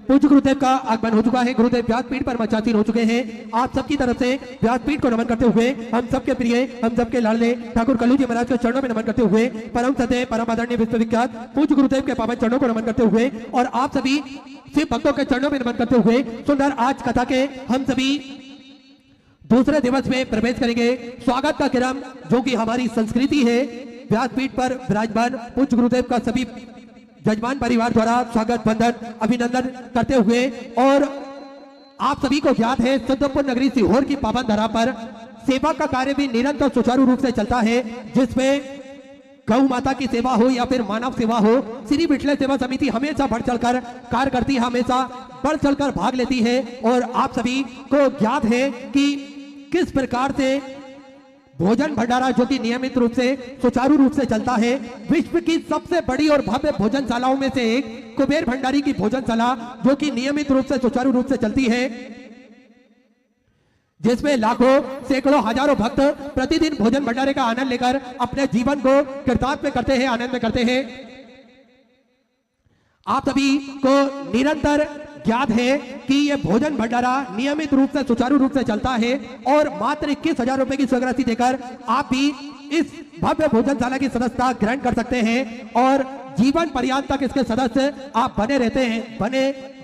पूज्य गुरुदेव का आगमन हो चुका है। गुरुदेव व्यासपीठ पर मंचासीन हो चुके हैं। आप सबकी तरफ से व्यासपीठ को नमन करते हुए हम सबके प्रिय, हम सबके लाडले ठाकुर कल्लू जी महाराज के चरणों में नमन करते हुए परम सत्य परम आदरणीय विश्वविख्यात पूज्य गुरुदेव के पावन चरणों को नमन करते हुए और आप सभी शिव भक्तों के चरणों में नमन करते हुए सुंदर आज कथा के हम सभी दूसरे दिवस में प्रवेश करेंगे। स्वागत का क्रम जो कि हमारी संस्कृति है, व्यासपीठ पर विराजमान पूज्य गुरुदेव का सभी जजमान परिवार द्वारा स्वागत बंधन अभिनंदन करते हुए और आप सभी को ज्ञात है सिद्धपुर नगरी सीहोर की पावन धरा पर सेवा का कार्य भी निरंतर सुचारू रूप से चलता है, जिसमें गौ माता की सेवा हो या फिर मानव सेवा हो, श्री विठल सेवा समिति हमेशा बढ़ चढ़कर कार्य करती है, हमेशा बढ़ चढ़कर भाग लेती है। और आप सभी को ज्ञात है कि किस प्रकार से भोजन भंडारा जो कि नियमित रूप से सुचारू रूप से चलता है। विश्व की सबसे बड़ी और भव्य भोजनशालाओं में से एक कुबेर भंडारी की भोजनशाला जो कि नियमित रूप से सुचारू रूप से चलती है, जिसमें लाखों सैकड़ों हजारों भक्त प्रतिदिन भोजन भंडारे का आनंद लेकर अपने जीवन को कृतार्थ करते हैं, आनंद में करते हैं। आप सभी को निरंतर ज्ञात है कि यह भोजन भंडारा नियमित रूप से सुचारू रूप से चलता है और मात्र 21,000 रुपए की स्वीकृति देकर आप भी इस भव्य भोजनशाला की सदस्यता ग्रहण कर सकते हैं और जीवन पर्यंत तक इसके सदस्य आप बने रहते हैं,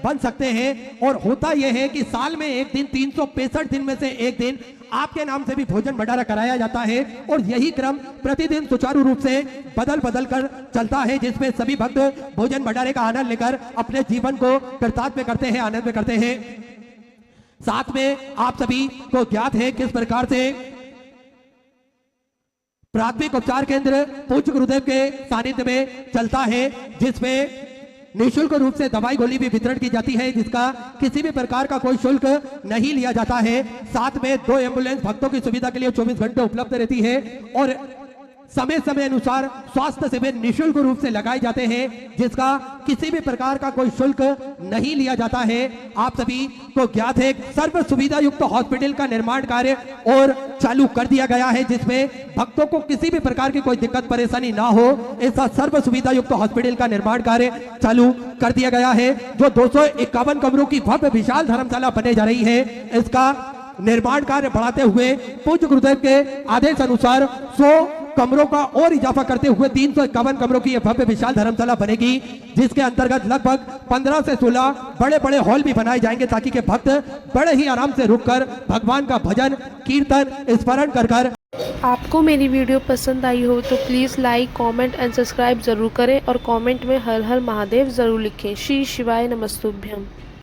बन सकते हैं। और होता यह है कि साल में एक दिन 365 दिन में से एक दिन आपके नाम से भी भोजन भंडारा कराया जाता है और यही क्रम प्रतिदिन सुचारू रूप से बदल कर चलता है, जिसमें सभी भक्त भोजन भंडारे का आनंद लेकर अपने जीवन को कृतार्थ में करते हैं, आनंद में करते हैं। साथ में आप सभी को ज्ञात है किस प्रकार से प्राथमिक उपचार केंद्र पूज्य गुरुदेव के सानिध्य में चलता है, जिसमें निःशुल्क रूप से दवाई गोली भी वितरण की जाती है, जिसका किसी भी प्रकार का कोई शुल्क नहीं लिया जाता है। साथ में 2 एम्बुलेंस भक्तों की सुविधा के लिए 24 घंटे उपलब्ध रहती है और समय समय अनुसार स्वास्थ्य शिविर निःशुल्क रूप से लगाए जाते हैं, जिसका किसी भी प्रकार का कोई शुल्क नहीं लिया जाता है। आप सभी को ज्ञात है सर्व सुविधा युक्त हॉस्पिटल का निर्माण कार्य और चालू कर दिया गया है, जिसमें भक्तों को किसी भी प्रकार की कोई दिक्कत परेशानी ना हो, ऐसा सर्व सुविधा युक्त हॉस्पिटल का निर्माण कार्य चालू कर दिया गया है, जो 251 कमरों की भव्य विशाल धर्मशाला बनने जा रही है। इसका निर्माण कार्य बढ़ाते हुए पूज्य गुरुदेव के आदेश अनुसार 100 कमरों का और इजाफा करते हुए 351 कमरों की यह भव्य विशाल धर्मशाला बनेगी, जिसके अंतर्गत लगभग 15 से 16 बड़े बड़े हॉल भी बनाए जाएंगे, ताकि के भक्त बड़े ही आराम से रुककर भगवान का भजन कीर्तन स्मरण कर आपको मेरी वीडियो पसंद आई हो तो please like, comment and subscribe ज़रूर करें और कमेंट में हर हर महादेव ज़रूर लिखें। श्री शिवाय नमस्तुभ्यम।